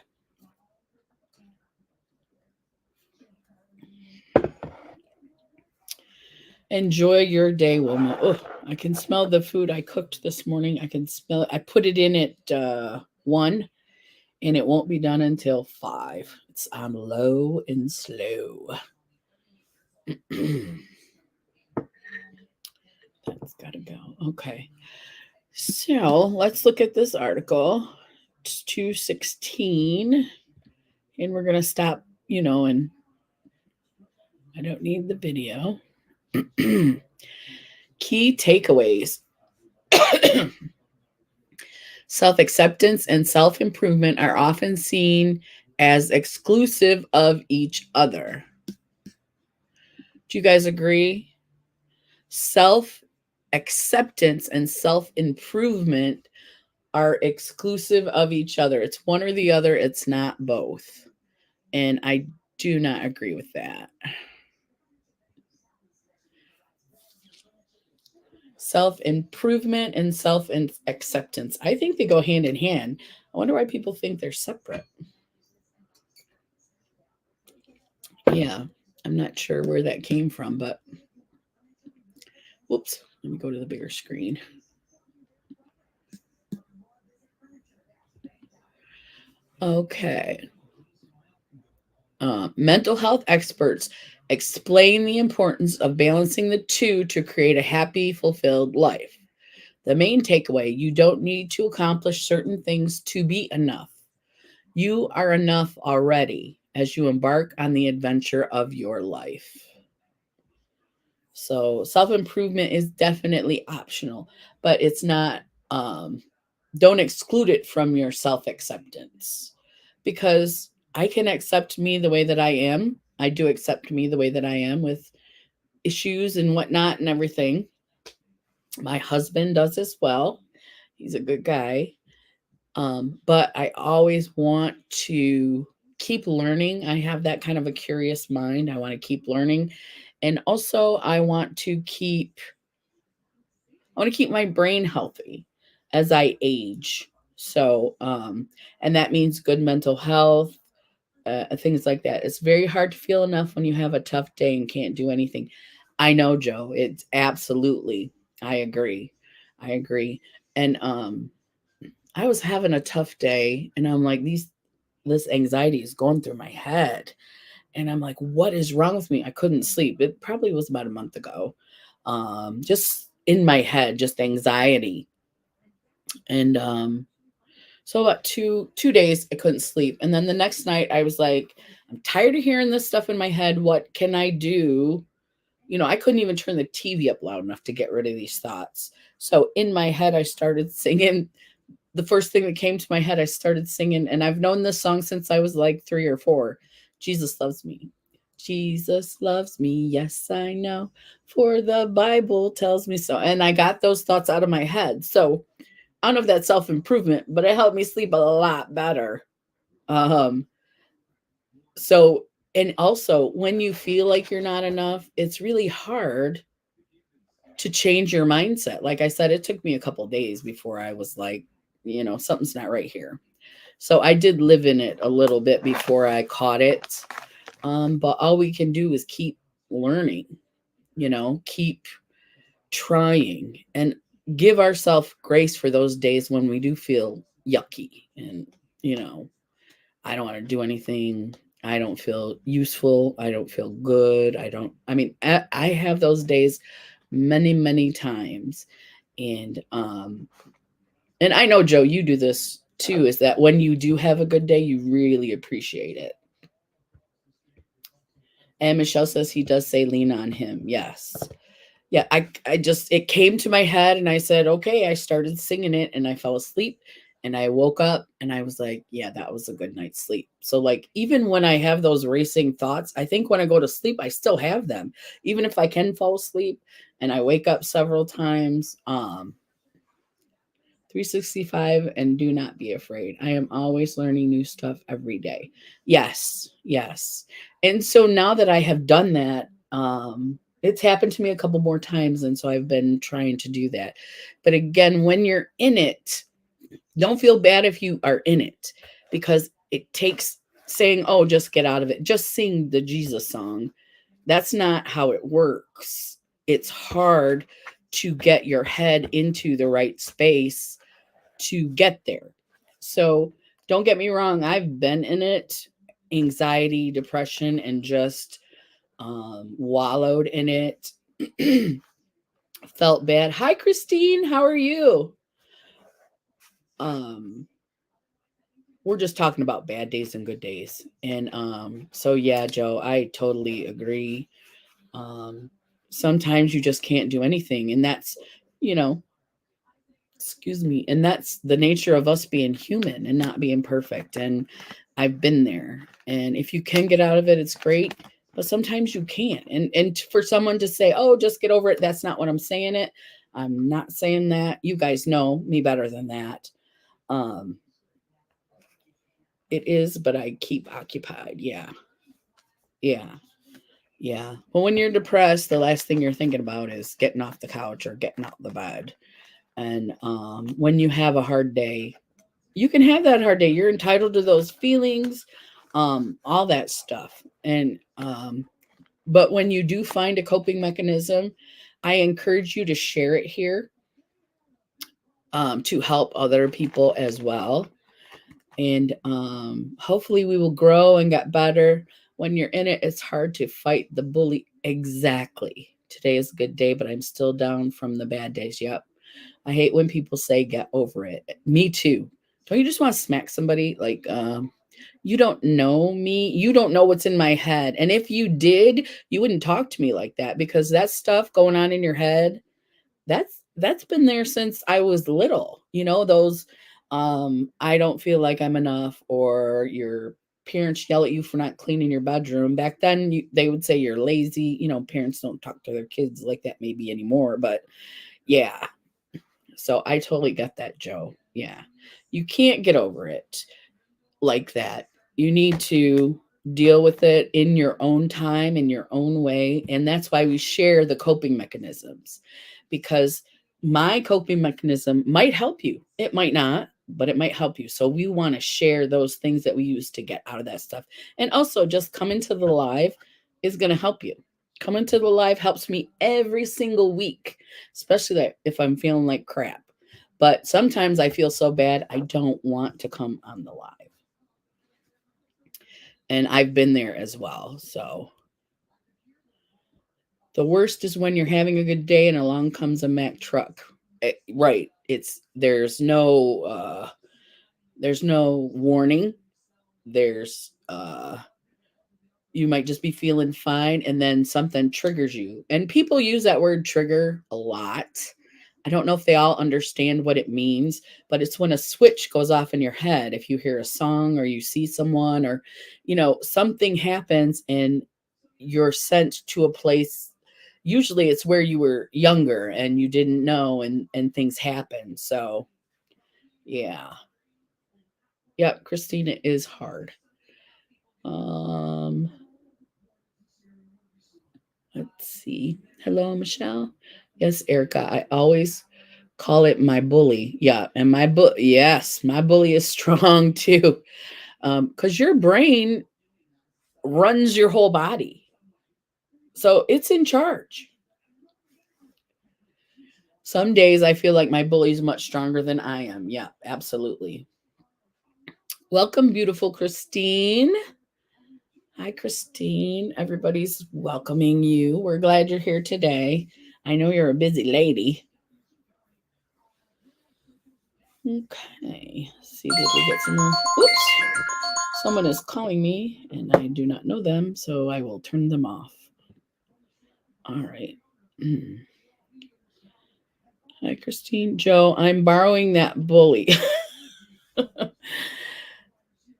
Enjoy your day, Wilma. Oh, I can smell the food I cooked this morning. I can smell it. I put it in at 1, and it won't be done until 5. It's on low and slow. That's got to go. Okay. So let's look at this article. It's 2:16. And we're going to stop, and I don't need the video. Key takeaways. Self-acceptance and self-improvement are often seen as exclusive of each other. Do you guys agree? Self-acceptance and self-improvement are exclusive of each other. It's one or the other. It's not both. And I do not agree with that. Self-improvement and self-acceptance. I think they go hand in hand. I wonder why people think they're separate. Yeah, I'm not sure where that came from, but whoops, let me go to the bigger screen. Okay. Mental health experts explain the importance of balancing the two to create a happy, fulfilled life. The main takeaway: you don't need to accomplish certain things to be enough. You are enough already as you embark on the adventure of your life. So self-improvement is definitely optional, but it's not, don't exclude it from your self-acceptance, because I can accept me the way that I am. I do accept me the way that I am with issues and whatnot and everything. My husband does as well. He's a good guy. But I always want to keep learning. I have that kind of a curious mind. I want to keep learning. And also I want to keep my brain healthy as I age. So, and that means good mental health, things like that. It's very hard to feel enough when you have a tough day and can't do anything. I know, Joe. It's absolutely, I agree. I agree. And I was having a tough day, and I'm like, this anxiety is going through my head. And I'm like, what is wrong with me? I couldn't sleep. It probably was about a month ago. Just in my head, just anxiety. And so about two days I couldn't sleep. And then the next night I was like, I'm tired of hearing this stuff in my head. What can I do? I couldn't even turn the TV up loud enough to get rid of these thoughts. So in my head, I started singing. The first thing that came to my head, I started singing, and I've known this song since I was like 3 or 4. Jesus loves me. Jesus loves me. Yes, I know. For the Bible tells me so. And I got those thoughts out of my head. So I don't know if that's self-improvement, but it helped me sleep a lot better. So, and also when you feel like you're not enough, it's really hard to change your mindset. Like I said, it took me a couple days before I was like, something's not right here. So I did live in it a little bit before I caught it. But all we can do is keep learning, keep trying, and give ourselves grace for those days when we do feel yucky and, I don't want to do anything. I don't feel useful. I don't feel good. I have those days many, many times. And I know, Joe, you do this too, is that when you do have a good day, you really appreciate it. And Michelle says he does say lean on him. Yes. Yeah, it came to my head and I said, okay, I started singing it and I fell asleep And I woke up and I was like, yeah, that was a good night's sleep. So like even when I have those racing thoughts, I think when I go to sleep, I still have them. Even if I can fall asleep and I wake up several times, 365 and do not be afraid. I am always learning new stuff every day. Yes, yes. And so now that I have done that, it's happened to me a couple more times. And so I've been trying to do that. But again, when you're in it, don't feel bad if you are in it, because it takes saying, oh, just get out of it. Just sing the Jesus song. That's not how it works. It's hard to get your head into the right space to get there. So don't get me wrong, I've been in it, anxiety, depression, and just wallowed in it. Felt bad. Hi, Christine. How are you? We're just talking about bad days and good days. And so yeah, Joe, I totally agree. Um, Sometimes you just can't do anything, and that's, you know, excuse me, and that's the nature of us being human and not being perfect. And I've been there. And if you can get out of it, it's great. But sometimes you can't. And for someone to say, "Oh, just get over it," that's not what I'm saying. I'm not saying that. You guys know me better than that. Um, it is, but I keep occupied. Yeah. Yeah. Yeah. Well, when you're depressed, the last thing you're thinking about is getting off the couch or getting out of the bed. And when you have a hard day, you can have that hard day. You're entitled to those feelings, all that stuff. And but when you do find a coping mechanism, I encourage you to share it here, to help other people as well. And hopefully we will grow and get better. When you're in it, it's hard to fight the bully. Exactly. Today is a good day, but I'm still down from the bad days. Yep. I hate when people say get over it. Me too. Don't you just want to smack somebody? Like, you don't know me. You don't know what's in my head. And if you did, you wouldn't talk to me like that, because that stuff going on in your head, that's been there since I was little. You know, those I don't feel like I'm enough, or your parents yell at you for not cleaning your bedroom. Back then they would say you're lazy. You know, parents don't talk to their kids like that maybe anymore, but yeah. So I totally get that, Joe. Yeah. You can't get over it like that. You need to deal with it in your own time, in your own way. And that's why we share the coping mechanisms, because my coping mechanism might help you. It might not, but it might help you. So we want to share those things that we use to get out of that stuff. And also, just coming to the live is going to help you. Coming to the live helps me every single week, especially if I'm feeling like crap. But sometimes I feel so bad, I don't want to come on the live. And I've been there as well. So the worst is when you're having a good day and along comes a Mack truck. Right. There's no warning. There's you might just be feeling fine and then something triggers you. And people use that word trigger a lot. I don't know if they all understand what it means, but it's when a switch goes off in your head. If you hear a song or you see someone, or, something happens and you're sent to a place. Usually it's where you were younger and you didn't know, and things happen. So, yeah. Yep, Christina is hard. Um, let's see. Hello, Michelle. Yes, Erica. I always call it my bully. Yeah, and yes, my bully is strong too. Because your brain runs your whole body. So it's in charge. Some days I feel like my bully's much stronger than I am. Yeah, absolutely. Welcome, beautiful Christine. Hi, Christine. Everybody's welcoming you. We're glad you're here today. I know you're a busy lady. Okay. See, did we get some? Oops. Someone is calling me and I do not know them, so I will turn them off. All right. Hi, Christine. Joe, I'm borrowing that bully.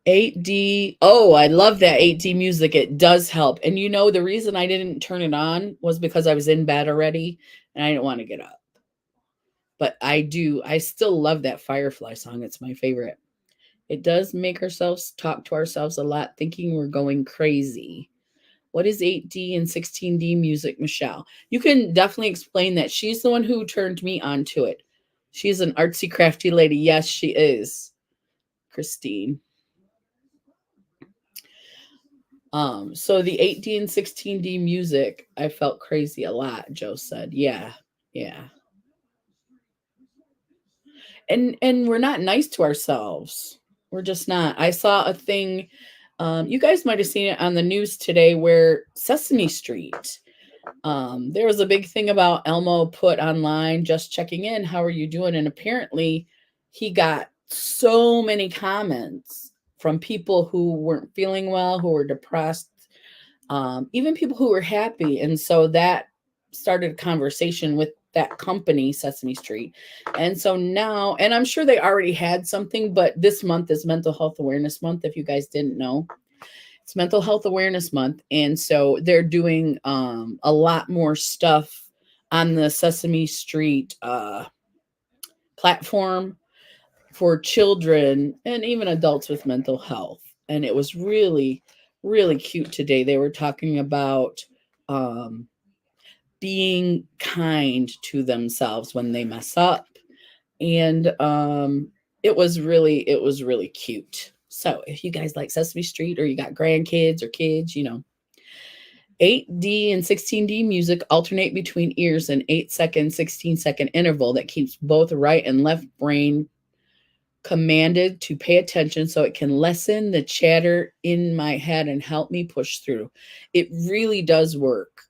8D. Oh, I love that 8D music. It does help. And you know, the reason I didn't turn it on was because I was in bed already and I didn't want to get up. But I still love that Firefly song. It's my favorite. It does make ourselves talk to ourselves a lot, thinking we're going crazy. What is 8D and 16D music, Michelle? You can definitely explain that. She's the one who turned me on to it. She's an artsy, crafty lady. Yes, she is, Christine. So the 8D and 16D music, I felt crazy a lot, Joe said. Yeah, yeah. And we're not nice to ourselves. We're just not. I saw a thing, you guys might have seen it on the news today where Sesame Street. There was a big thing about Elmo put online, just checking in. How are you doing? And apparently, he got so many comments from people who weren't feeling well, who were depressed, even people who were happy. And so that started a conversation with that company, Sesame Street. And so now, and I'm sure they already had something, but this month is Mental Health Awareness Month, if you guys didn't know. It's Mental Health Awareness Month, and so they're doing a lot more stuff on the Sesame Street platform for children and even adults with mental health. And it was really, really cute today. They were talking about um, being kind to themselves when they mess up, and it was really cute. So if you guys like Sesame Street or you got grandkids or kids, 8D and 16D music alternate between ears in 8-second, 16-second interval that keeps both right and left brain commanded to pay attention so it can lessen the chatter in my head and help me push through. It really does work.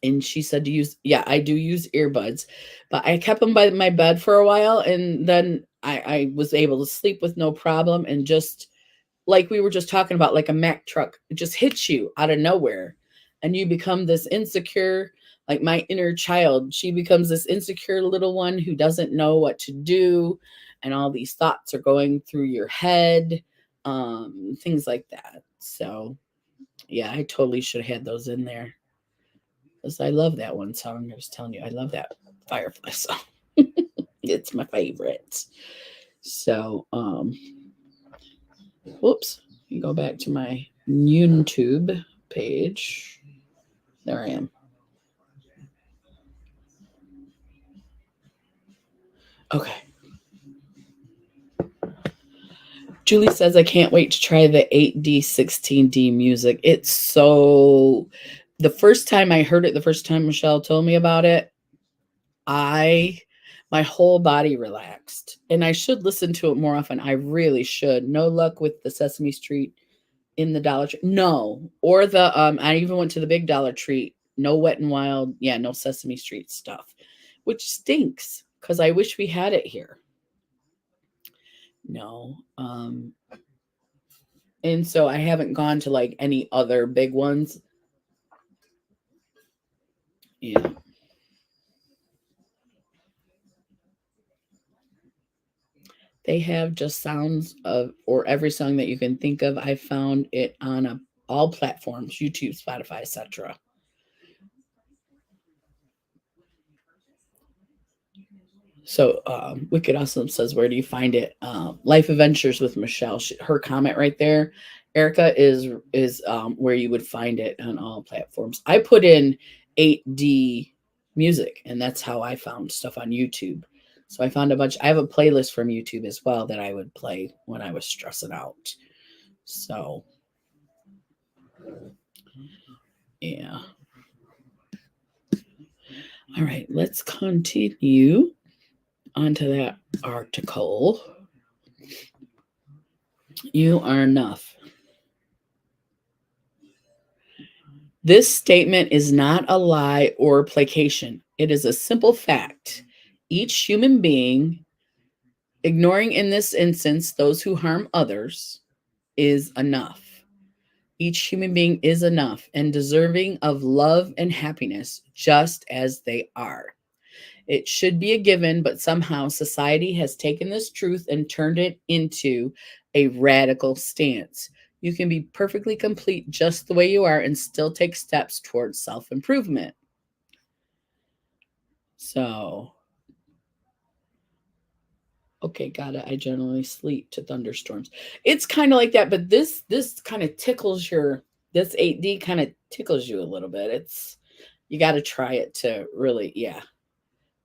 And she said to use, yeah, I do use earbuds, but I kept them by my bed for a while, and then I was able to sleep with no problem. And just like we were just talking about, like a Mack truck, it just hits you out of nowhere, and you become this insecure, like my inner child. She becomes this insecure little one who doesn't know what to do, and all these thoughts are going through your head, things like that. So yeah, I totally should have had those in there. Because I love that one song. I was telling you, I love that Firefly song. It's my favorite. So, whoops. You go back to my YouTube page. There I am. Okay. Julie says, I can't wait to try the 8D, 16D music. It's so. The first time I heard it, the first time Michelle told me about it, my whole body relaxed. And I should listen to it more often. I really should. No luck with the Sesame Street in the Dollar Tree. No. Or the I even went to the big Dollar Tree. No Wet and Wild. Yeah, no Sesame Street stuff. Which stinks because I wish we had it here. No. And so I haven't gone to like any other big ones. Yeah. They have just sounds of or every song that you can think of. I found it on all platforms, YouTube, Spotify, etc. So Wicked Awesome says, where do you find it? Life Adventures with Michelle. Her comment right there, Erica, is where you would find it on all platforms. I put in 8D music, and that's how I found stuff on YouTube. So I found a bunch. I have a playlist from YouTube as well that I would play when I was stressing out. So yeah. All right, let's continue onto that article. You are enough. This statement is not a lie or placation. It is a simple fact. Each human being, ignoring in this instance those who harm others, is enough. Each human being is enough and deserving of love and happiness just as they are. It should be a given, but somehow society has taken this truth and turned it into a radical stance. You can be perfectly complete just the way you are and still take steps towards self-improvement. So, okay, got it. I generally sleep to thunderstorms. It's kind of like that, but this kind of tickles your, this 8D kind of tickles you a little bit. It's, you got to try it to really, yeah.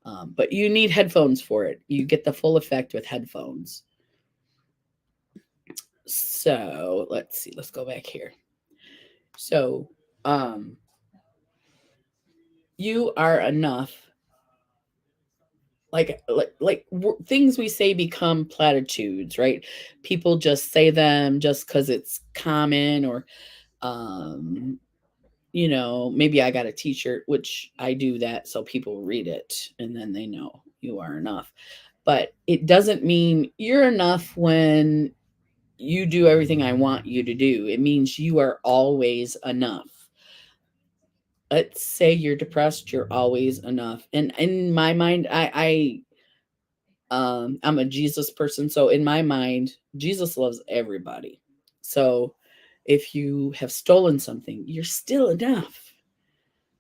But you need headphones for it. You get the full effect with headphones. So let's see. Let's go back here. So, you are enough. Things we say become platitudes, right? People just say them just because it's common, or maybe I got a t-shirt, which I do that so people read it and then they know you are enough. But it doesn't mean you're enough when you do everything I want you to do. It means you are always enough. Let's say you're depressed, you're always enough. And in my mind, I'm a Jesus person, so in my mind, Jesus loves everybody. So if you have stolen something, you're still enough.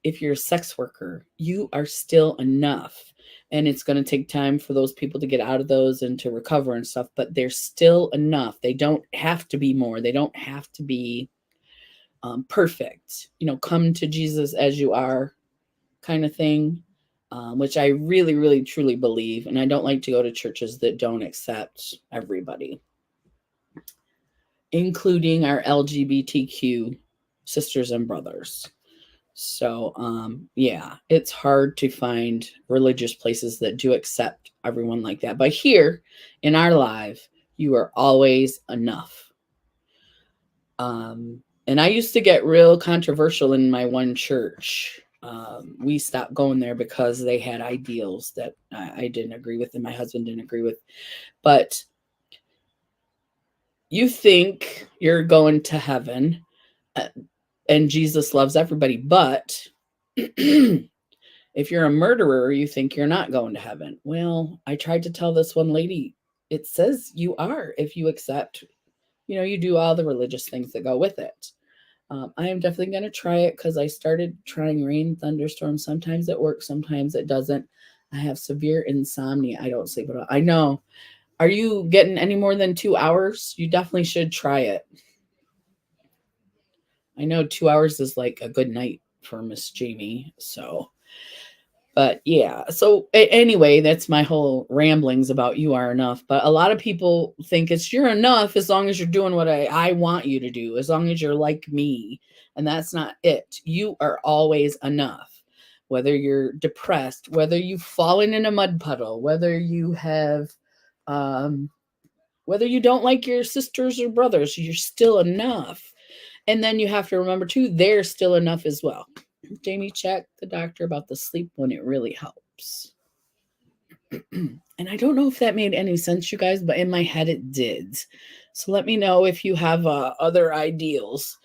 If you're a sex worker, you are still enough. And it's going to take time for those people to get out of those and to recover and stuff, but they're still enough. They don't have to be more. They don't have to be perfect. Come to Jesus as you are, kind of thing, which I really, really, truly believe. And I don't like to go to churches that don't accept everybody, including our LGBTQ sisters and brothers. So, yeah, it's hard to find religious places that do accept everyone like that. But here in our life, you are always enough. And I used to get real controversial in my one church. We stopped going there because they had ideals that I didn't agree with and my husband didn't agree with. But you think you're going to heaven, and Jesus loves everybody, but if you're a murderer, you think you're not going to heaven. Well, I tried to tell this one lady, it says you are if you accept, you do all the religious things that go with it. I am definitely going to try it because I started trying rain, thunderstorms. Sometimes it works, sometimes it doesn't. I have severe insomnia. I don't sleep at all. I know. Are you getting any more than 2 hours? You definitely should try it. I know 2 hours is like a good night for Miss Jamie. So, but yeah. So anyway, that's my whole ramblings about you are enough. But a lot of people think it's you're enough as long as you're doing what I want you to do, as long as you're like me. And that's not it. You are always enough. Whether you're depressed, whether you've fallen in a mud puddle, whether you have whether you don't like your sisters or brothers, you're still enough. And then you have to remember too, they're still enough as well. Jamie, check the doctor about the sleep when it really helps. And I don't know if that made any sense, you guys, but in my head it did. So let me know if you have other ideals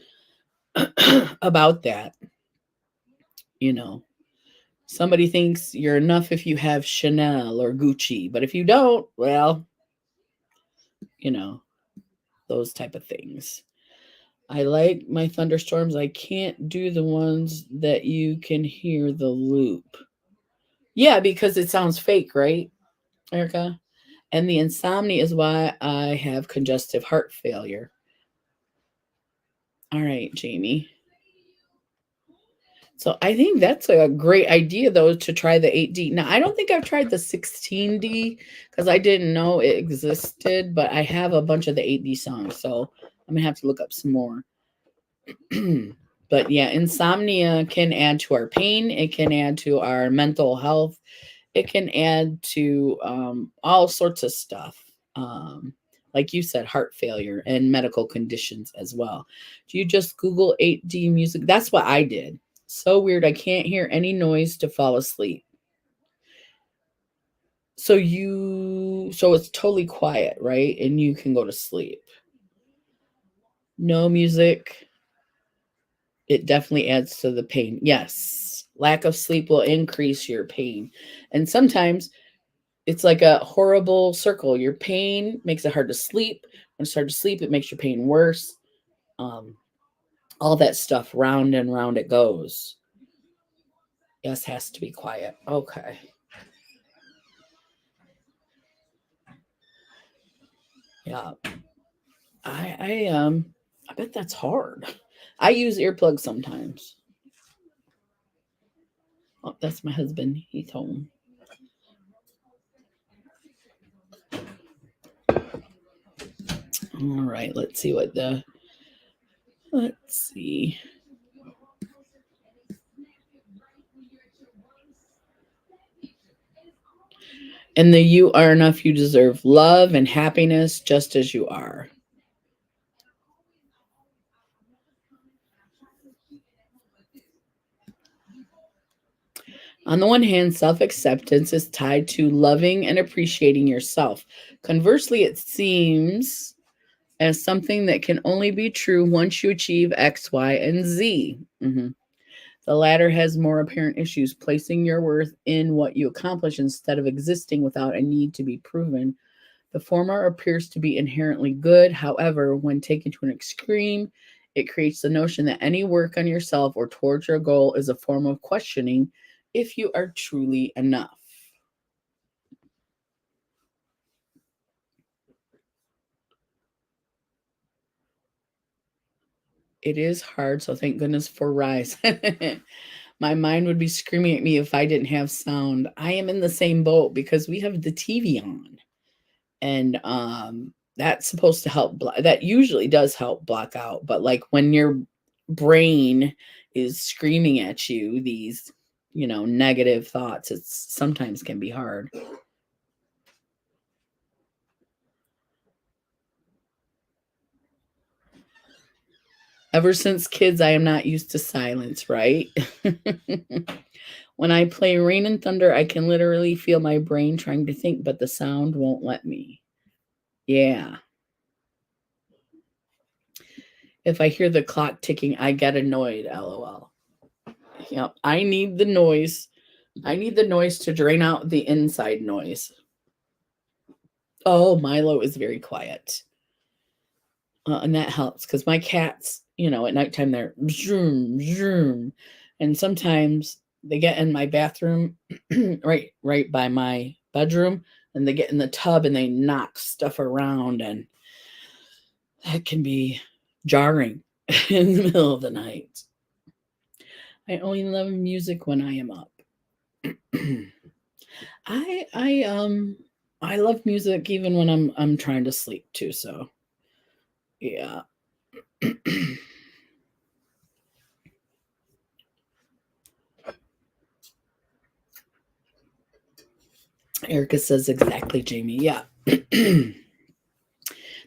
about that. Somebody thinks you're enough if you have Chanel or Gucci, but if you don't, well, those type of things. I like my thunderstorms. I can't do the ones that you can hear the loop. Yeah, because it sounds fake, right, Erica? And the insomnia is why I have congestive heart failure. All right, Jamie. So I think that's a great idea, though, to try the 8D. Now, I don't think I've tried the 16D because I didn't know it existed, but I have a bunch of the 8D songs, so I'm going to have to look up some more. But yeah, insomnia can add to our pain. It can add to our mental health. It can add to all sorts of stuff. Like you said, heart failure and medical conditions as well. Do you just Google 8D music? That's what I did. So weird. I can't hear any noise to fall asleep. So it's totally quiet, right? And you can go to sleep. No music. It definitely adds to the pain. Yes. Lack of sleep will increase your pain. And sometimes it's like a horrible circle. Your pain makes it hard to sleep, When it starts to sleep, it makes your pain worse. All that stuff, round and round it goes. Yes, has to be quiet. Okay. Yeah. I bet that's hard. I use earplugs sometimes. Oh, that's my husband. He's home. All right, let's see. And the you are enough, you deserve love and happiness just as you are. On the one hand, self acceptance is tied to loving and appreciating yourself. Conversely, it seems as something that can only be true once you achieve X, Y, and Z. The latter has more apparent issues, placing your worth in what you accomplish instead of existing without a need to be proven. The former appears to be inherently good. However, when taken to an extreme, it creates the notion that any work on yourself or towards your goal is a form of questioning if you are truly enough. It is hard, so thank goodness for Rise. My mind would be screaming at me if I didn't have sound. I am in the same boat because we have the TV on. And that's supposed to help that usually does help block out, but like when your brain is screaming at you these negative thoughts, it's sometimes can be hard. Ever since kids, I am not used to silence, right? When I play Rain and Thunder, I can literally feel my brain trying to think, but the sound won't let me. Yeah. If I hear the clock ticking, I get annoyed, lol. Yep, I need the noise. I need the noise to drain out the inside noise. Oh, Milo is very quiet. And that helps because my cats, at nighttime, they're zoom, zoom. And sometimes they get in my bathroom, right by my bedroom, and they get in the tub and they knock stuff around. And that can be jarring in the middle of the night. I only love music when I am up. I love music even when I'm trying to sleep too, so yeah. Erica says exactly, Jamie. Yeah.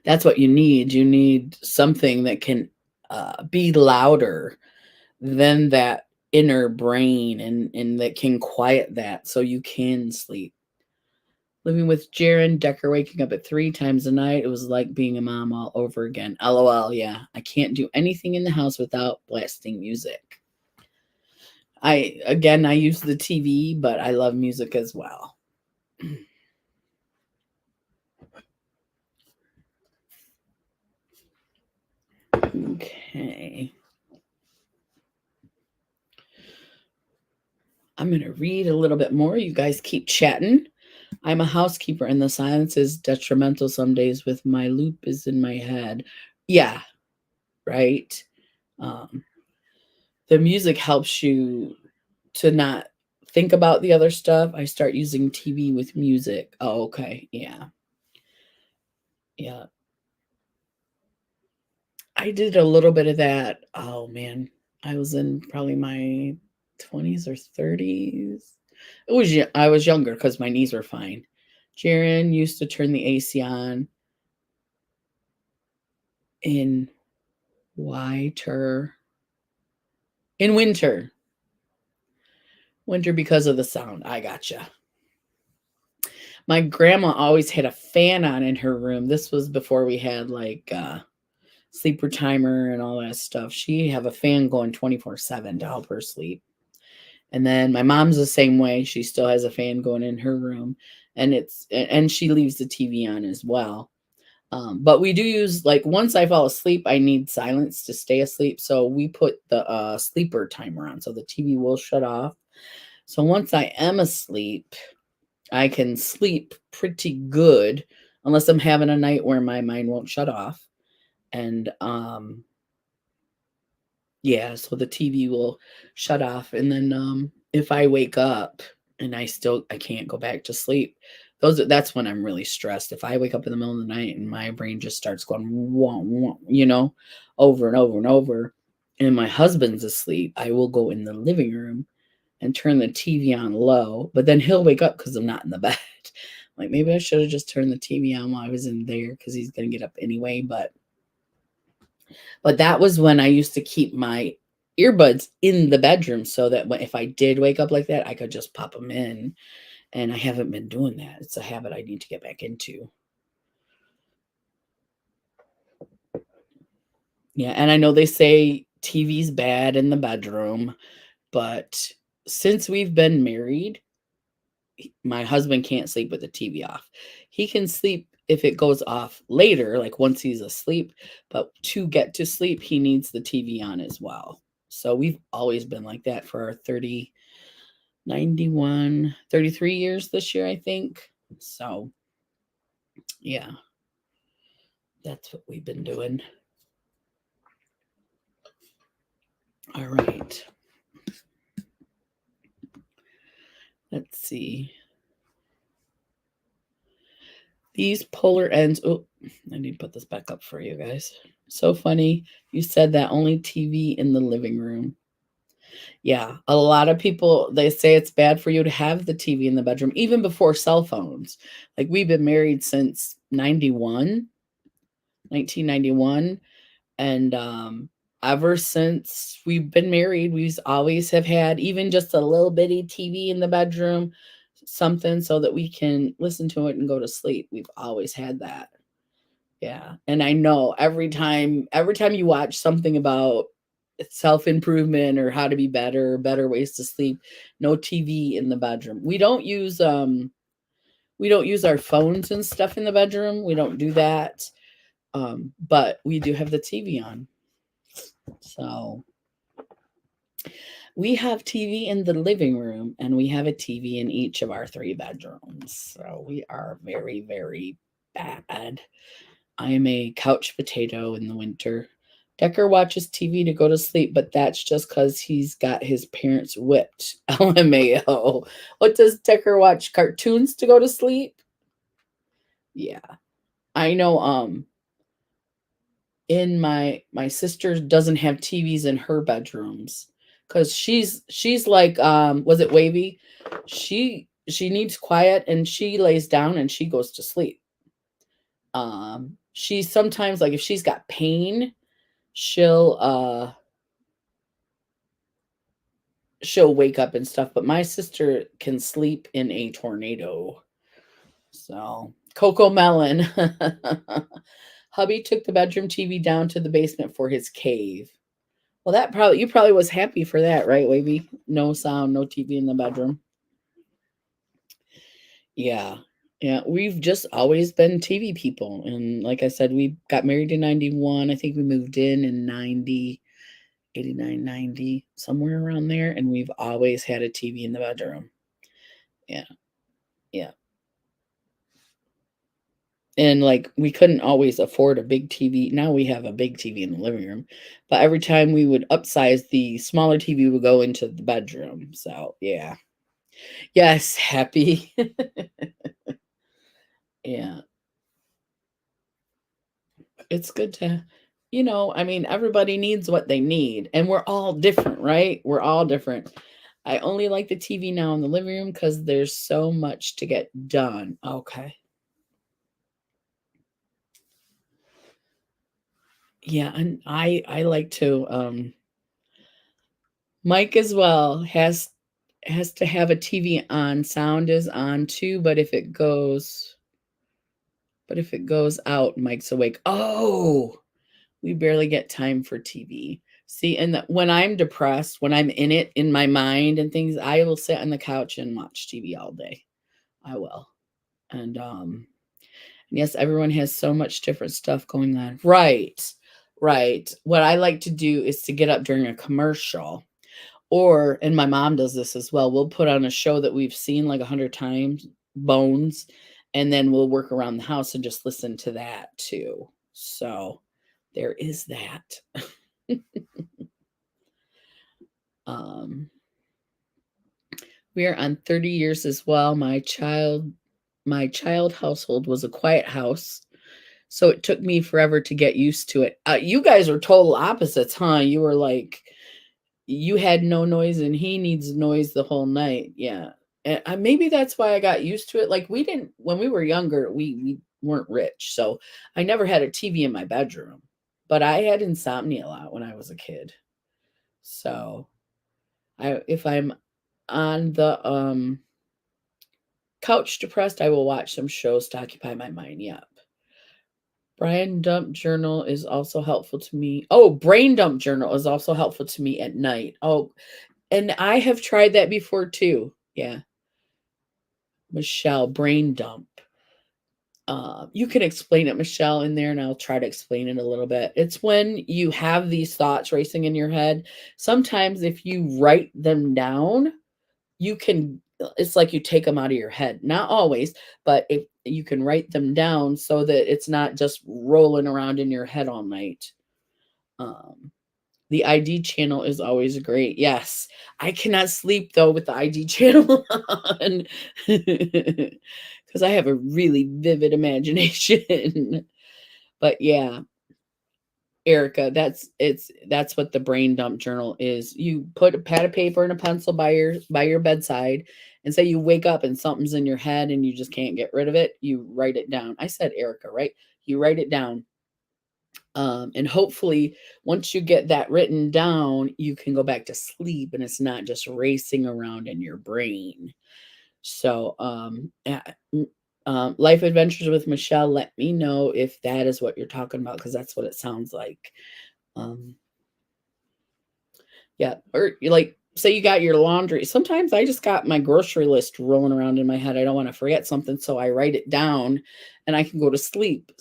That's what you need. You need something that can be louder than that inner brain and that can quiet that so you can sleep. Living with Jaron, Decker waking up at 3 times a night. It was like being a mom all over again. LOL, yeah. I can't do anything in the house without blasting music. I use the TV, but I love music as well. Okay. I'm going to read a little bit more. You guys keep chatting. I'm a housekeeper, and the silence is detrimental some days with my loop is in my head. Yeah, right. The music helps you to not think about the other stuff. I start using TV with music. Oh, okay. Yeah. Yeah. I did a little bit of that. Oh, man. I was in probably my 20s or 30s. I was younger because my knees were fine. Jaron used to turn the AC on in winter. In winter. Winter because of the sound. I gotcha. My grandma always had a fan on in her room. This was before we had like sleeper timer and all that stuff. She have a fan going 24/7 to help her sleep. And then my mom's the same way. She still has a fan going in her room, and she leaves the TV on as well. But we do use, like, once I fall asleep, I need silence to stay asleep. So we put the sleeper timer on, so the TV will shut off. So once I am asleep, I can sleep pretty good, unless I'm having a night where my mind won't shut off. And yeah, so the TV will shut off, and then if I wake up and I can't go back to sleep, that's when I'm really stressed. If I wake up in the middle of the night and my brain just starts going wah, wah, over and over and over, and my husband's asleep, I will go in the living room and turn the TV on low, but then he'll wake up because I'm not in the bed. Like, maybe I should have just turned the TV on while I was in there, because he's gonna get up anyway. But that was when I used to keep my earbuds in the bedroom, so that if I did wake up like that, I could just pop them in. And I haven't been doing that. It's a habit I need to get back into. Yeah, and I know they say TV's bad in the bedroom, but since we've been married, my husband can't sleep with the TV off. He can sleep if it goes off later, like once he's asleep, but to get to sleep, he needs the TV on as well. So we've always been like that for our 30, 91, 33 years this year, I think. So yeah, that's what we've been doing. All right. Let's see. These polar ends. Oh, I need to put this back up for you guys. So funny. You said that only TV in the living room. Yeah, a lot of people, they say it's bad for you to have the TV in the bedroom, even before cell phones. Like, we've been married since 1991. And ever since we've been married, we've always have had even just a little bitty TV in the bedroom, something so that we can listen to it and go to sleep. We've always had that. Yeah. And I know every time you watch something about self-improvement or how to be better ways to sleep, no TV in the bedroom. We don't use our phones and stuff in the bedroom. We don't do that. But we do have the TV on. So we have TV in the living room, and we have a TV in each of our 3 bedrooms. So we are very, very bad. I am a couch potato in the winter. Decker watches TV to go to sleep, but that's just because he's got his parents whipped. LMAO. What does Decker watch? Cartoons to go to sleep? Yeah. I know in my sister doesn't have TVs in her bedrooms, because she's like, was it Wavy? She needs quiet, and she lays down and she goes to sleep. She sometimes, like, if she's got pain, she'll she'll wake up and stuff, but my sister can sleep in a tornado. So, Coco Melon. Hubby took the bedroom TV down to the basement for his cave. Well, you probably was happy for that, right, Wavy? No sound, no TV in the bedroom. Yeah. Yeah, we've just always been TV people. And like I said, we got married in 91. I think we moved in 90, 89, 90, somewhere around there. And we've always had a TV in the bedroom. Yeah. Yeah. And, like, we couldn't always afford a big TV. Now we have a big TV in the living room. But every time we would upsize, the smaller TV would go into the bedroom. So, yeah. Yes, happy. Yeah. It's good to, I mean, everybody needs what they need, and we're all different, right? We're all different. I only like the TV now in the living room because there's so much to get done. Okay. Yeah, and I like to Mike as well has to have a TV on. Sound is on too, but if it goes out, Mike's awake. Oh, we barely get time for TV. See, and when I'm depressed, when I'm in it in my mind and things, I will sit on the couch and watch TV all day. I will. And Yes, everyone has so much different stuff going on. Right. Right. What I like to do is to get up during a commercial, or and my mom does this as well. We'll put on a show that we've seen like 100 times, Bones, and then we'll work around the house and just listen to that too. So there is that. um we are on 30 years as well. My child household was a quiet house, so it took me forever to get used to it. You guys are total opposites, huh? You were like, you had no noise and he needs noise the whole night. Yeah. And maybe that's why I got used to it. Like, we didn't, when we were younger, we weren't rich. So I never had a TV in my bedroom, but I had insomnia a lot when I was a kid. So if I'm on the couch depressed, I will watch some shows to occupy my mind. Yep. Brain dump journal is also helpful to me. Oh, brain dump journal is also helpful to me at night. Oh, and I have tried that before too. Yeah. Michelle, brain dump. You can explain it, Michelle, in there, and I'll try to explain it a little bit. It's when you have these thoughts racing in your head. Sometimes if you write them down, you can, it's like you take them out of your head. Not always, but if you can write them down so that it's not just rolling around in your head all night. The ID channel is always great. Yes. I cannot sleep though with the ID channel on because I have a really vivid imagination. But yeah, Erica, that's what the brain dump journal is. You put a pad of paper and a pencil by your bedside, and say you wake up and something's in your head and you just can't get rid of it. You write it down. I said Erica, right? You write it down. And hopefully, once you get that written down, you can go back to sleep and it's not just racing around in your brain. So, Life Adventures with Michelle, let me know if that is what you're talking about, because that's what it sounds like. Um, yeah, or like, say you got your laundry. Sometimes I just got my grocery list rolling around in my head. I don't want to forget something, so I write it down and I can go to sleep.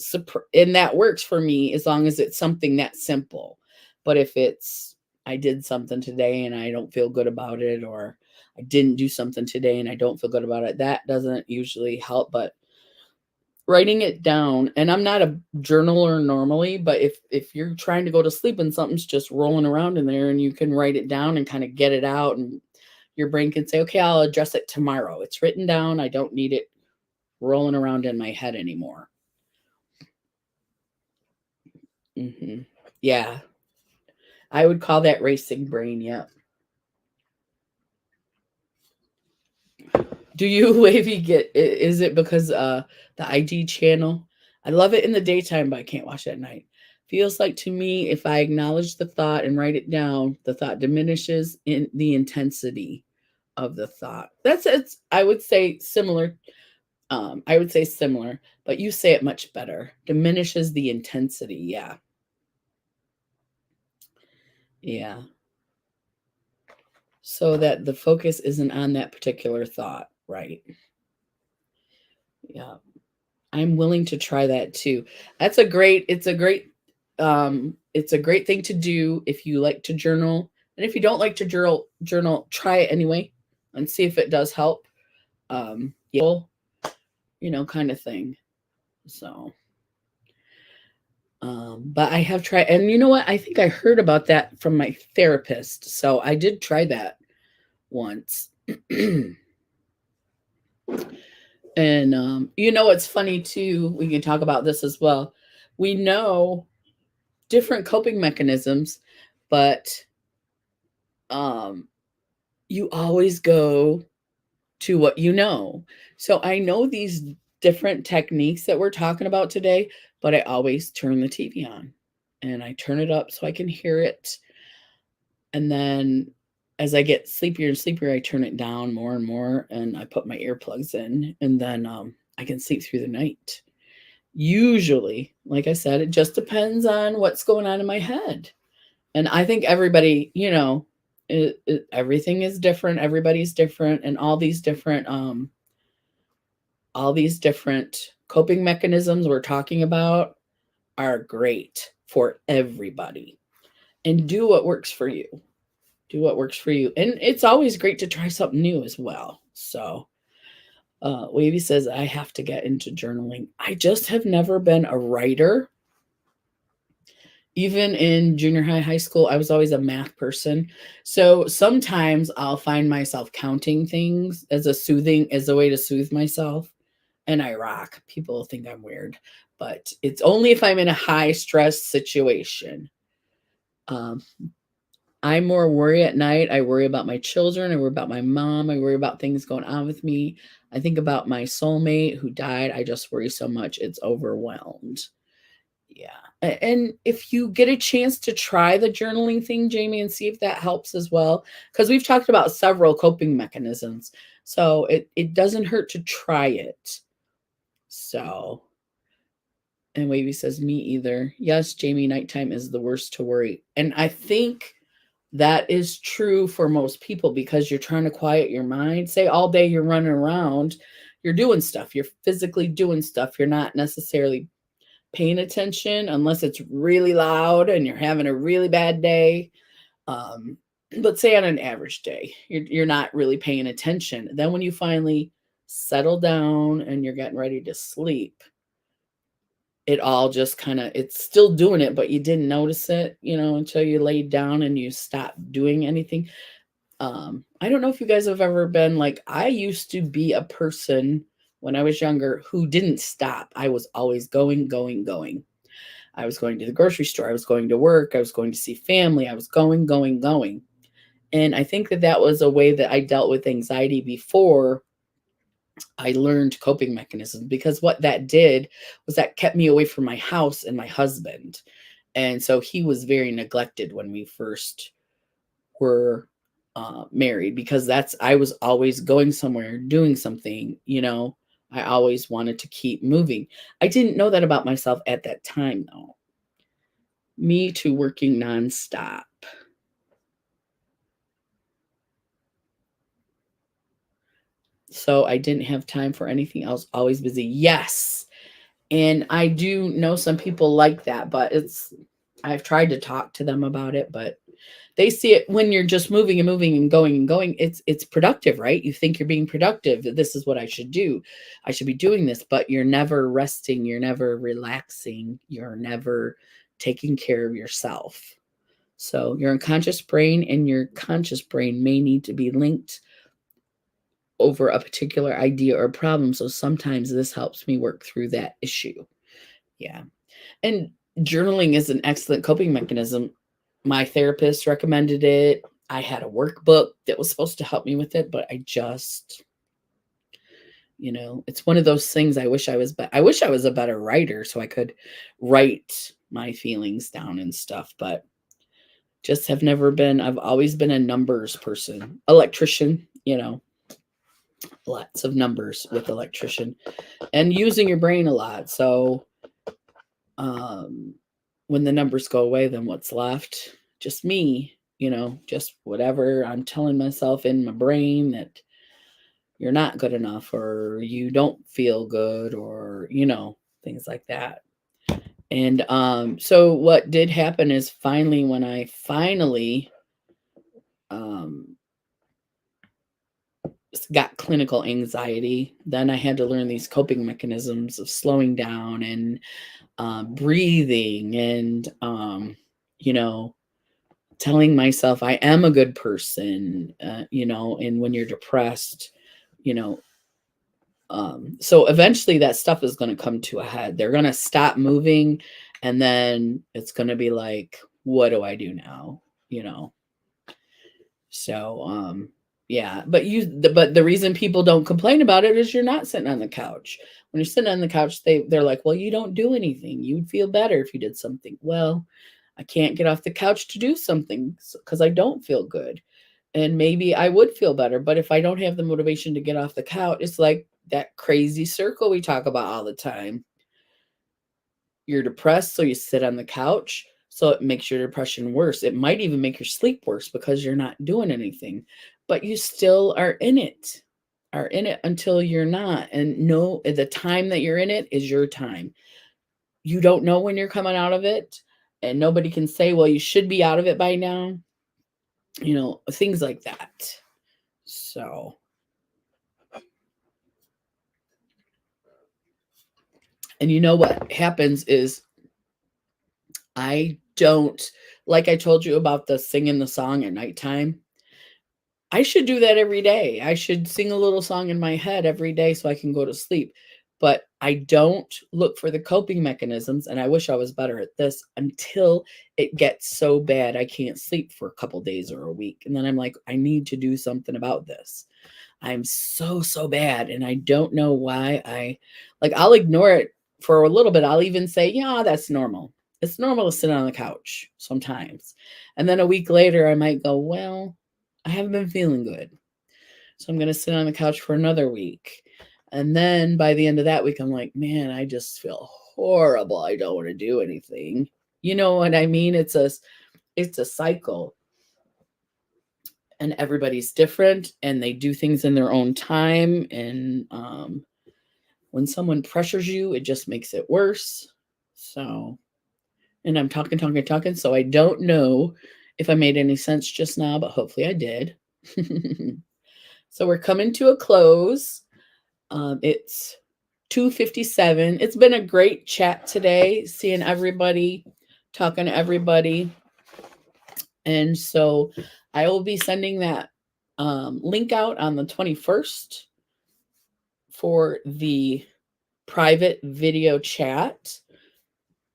And that works for me as long as it's something that simple. But if it's, I did something today and I don't feel good about it, or I didn't do something today and I don't feel good about it, that doesn't usually help. But writing it down, and I'm not a journaler normally, but if you're trying to go to sleep and something's just rolling around in there and you can write it down and kind of get it out, and your brain can say, okay, I'll address it tomorrow. It's written down. I don't need it rolling around in my head anymore. Yeah. I would call that racing brain. Yeah. Do you, Wavy, get, is it because the ID channel? I love it in the daytime, but I can't watch it at night. Feels like to me, if I acknowledge the thought and write it down, the thought diminishes in the intensity of the thought. It's I would say similar. I would say similar, but you say it much better. Diminishes the intensity. Yeah. Yeah. So that the focus isn't on that particular thought. Right. Yeah. I'm willing to try that too. It's a great thing to do if you like to journal. And if you don't like to journal, try it anyway and see if it does help. Yeah, kind of thing. So, but I have tried, and you know what? I think I heard about that from my therapist. So I did try that once. And it's funny too. We can talk about this as well. We know different coping mechanisms, but you always go to what you know. So I know these different techniques that we're talking about today, but I always turn the TV on and I turn it up so I can hear it. And then as I get sleepier and sleepier, I turn it down more and more, and I put my earplugs in, and then I can sleep through the night. Usually, like I said, it just depends on what's going on in my head. And I think everybody, everything is different. Everybody's different, and all these different coping mechanisms we're talking about are great for everybody. And do what works for you. Do what works for you. And it's always great to try something new as well. So, Wavy says, I have to get into journaling. I just have never been a writer. Even in junior high school, I was always a math person. So sometimes I'll find myself counting things as a way to soothe myself. And I rock. People think I'm weird, but it's only if I'm in a high stress situation. Um, I more worry at night. I worry about my children. I worry about my mom. I worry about things going on with me. I think about my soulmate who died. I just worry so much. It's overwhelmed. Yeah. And if you get a chance to try the journaling thing, Jamie, and see if that helps as well, because we've talked about several coping mechanisms. So it doesn't hurt to try it. So, and Wavy says, me either. Yes, Jamie, nighttime is the worst to worry. And I think that is true for most people because you're trying to quiet your mind. Say all day you're running around, you're doing stuff, you're physically doing stuff. You're not necessarily paying attention unless it's really loud and you're having a really bad day. But say on an average day, you're not really paying attention. Then when you finally settle down and you're getting ready to sleep, it all just kind of, it's still doing it, but you didn't notice it, until you laid down and you stopped doing anything. I don't know if you guys have ever been like, I used to be a person when I was younger who didn't stop. I was always going, going, going. I was going to the grocery store. I was going to work. I was going to see family. I was going, going, going. And I think that was a way that I dealt with anxiety before I learned coping mechanisms, because what that did was that kept me away from my house and my husband. And so he was very neglected when we first were married, because I was always going somewhere, doing something, I always wanted to keep moving. I didn't know that about myself at that time, though. Me too, working nonstop. So I didn't have time for anything else, always busy. Yes. And I do know some people like that, but I've tried to talk to them about it, but they see it when you're just moving and moving and going and going. It's productive, right? You think you're being productive. This is what I should do. I should be doing this, but you're never resting. You're never relaxing. You're never taking care of yourself. So your unconscious brain and your conscious brain may need to be linked over a particular idea or problem. So sometimes this helps me work through that issue. Yeah. And journaling is an excellent coping mechanism. My therapist recommended it. I had a workbook that was supposed to help me with it, but I just, it's one of those things. I wish I was a better writer so I could write my feelings down and stuff, but just have never been. I've always been a numbers person, electrician, lots of numbers with electrician and using your brain a lot. So when the numbers go away, then what's left? Just me, just whatever I'm telling myself in my brain, that you're not good enough or you don't feel good, or things like that. And so what did happen is finally, when I finally got clinical anxiety, then I had to learn these coping mechanisms of slowing down and breathing and telling myself I am a good person, and when you're depressed, so eventually that stuff is going to come to a head. They're going to stop moving, and then it's going to be like, what do I do now? So yeah, but the reason people don't complain about it is you're not sitting on the couch. When you're sitting on the couch, they're like, well, you don't do anything. You'd feel better if you did something. Well, I can't get off the couch to do something because I don't feel good. And maybe I would feel better, but if I don't have the motivation to get off the couch, it's like that crazy circle we talk about all the time. You're depressed, so you sit on the couch, so it makes your depression worse. It might even make your sleep worse because you're not doing anything, but you still are in it. are in it until you're not. And know the time that you're in it is your time. You don't know when you're coming out of it, and nobody can say, well, you should be out of it by now. Things like that. So, and you know what happens is I don't, like I told you about the singing the song at nighttime. I should do that every day. I should sing a little song in my head every day so I can go to sleep. But I don't look for the coping mechanisms, and I wish I was better at this, until it gets so bad I can't sleep for a couple days or a week. And then I'm like, I need to do something about this. I'm so bad, and I don't know why. I'll ignore it for a little bit. I'll even say, yeah, that's normal. It's normal to sit on the couch sometimes. And then a week later, I might go, well, I haven't been feeling good, so I'm going to sit on the couch for another week. And then by the end of that week, I'm like, man, I just feel horrible. I don't want to do anything. You know what I mean? It's a cycle, and everybody's different, and they do things in their own time. And when someone pressures you, it just makes it worse. So, and I'm talking. So I don't know if I made any sense just now, but hopefully I did. So we're coming to a close. It's 2:57. It's been a great chat today, seeing everybody, talking to everybody. And so I will be sending that link out on the 21st for the private video chat.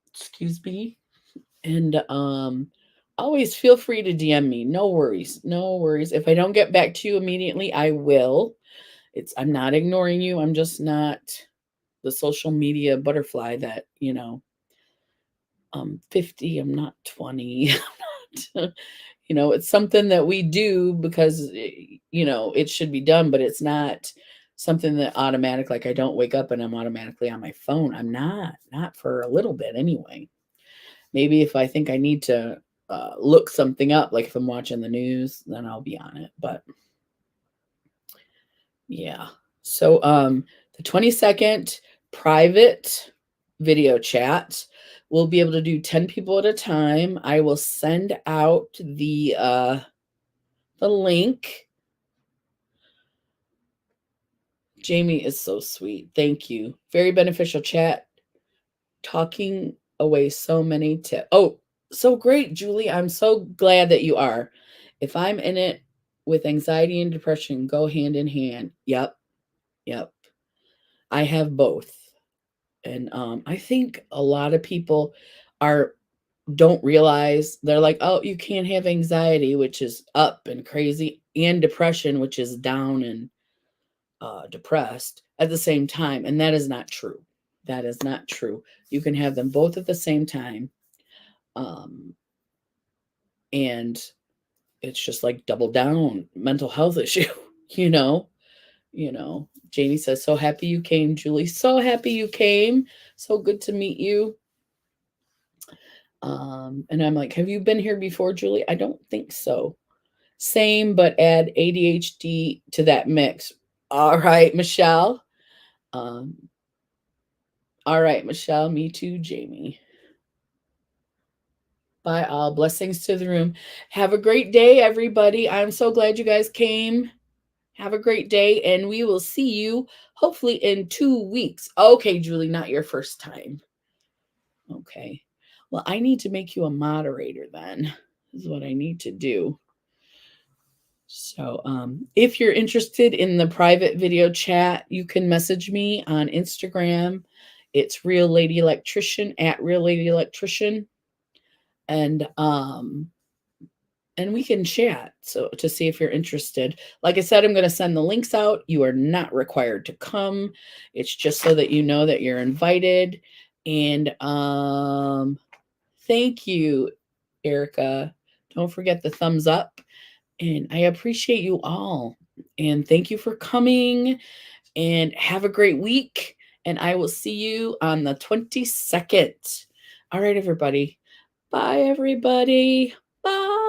Excuse me. And always feel free to DM me. No worries. No worries. If I don't get back to you immediately, I will. I'm not ignoring you. I'm just not the social media butterfly that, I'm 50, I'm not 20. I'm not, it's something that we do because, it should be done, but it's not something that automatic, like I don't wake up and I'm automatically on my phone. I'm not for a little bit anyway. Maybe if I think I need to look something up, like if I'm watching the news, then I'll be on it. But yeah. So the 22nd private video chat, we'll be able to do 10 people at a time. I will send out the link. Jamie is so sweet. Thank you. Very beneficial chat. Talking away so many tips. Oh, so great, Julie. I'm so glad that you are. If I'm in it with anxiety and depression, go hand in hand. Yep. I have both. And I think a lot of people don't realize, they're like, oh, you can't have anxiety, which is up and crazy, and depression, which is down and depressed at the same time. And that is not true. That is not true. You can have them both at the same time. And it's just like double down mental health issue, you know. Janie says, so happy you came, Julie. So happy you came. So good to meet you. And I'm like, have you been here before, Julie? I don't think so. Same, but add ADHD to that mix. All right, Michelle. All right, Michelle. Me too, Jamie. Bye, all. Blessings to the room. Have a great day, everybody. I'm so glad you guys came. Have a great day, and we will see you hopefully in 2 weeks. Okay, Julie, not your first time. Okay. Well, I need to make you a moderator then. This is what I need to do. So if you're interested in the private video chat, you can message me on Instagram. It's Real Lady Electrician, at Real Lady Electrician. And we can chat so to see if you're interested. Like I said, I'm going to send the links out. You are not required to come. It's just so that you know that you're invited. And thank you, Erica. Don't forget the thumbs up. And I appreciate you all. And thank you for coming. And have a great week. And I will see you on the 22nd. All right, everybody. Bye, everybody. Bye.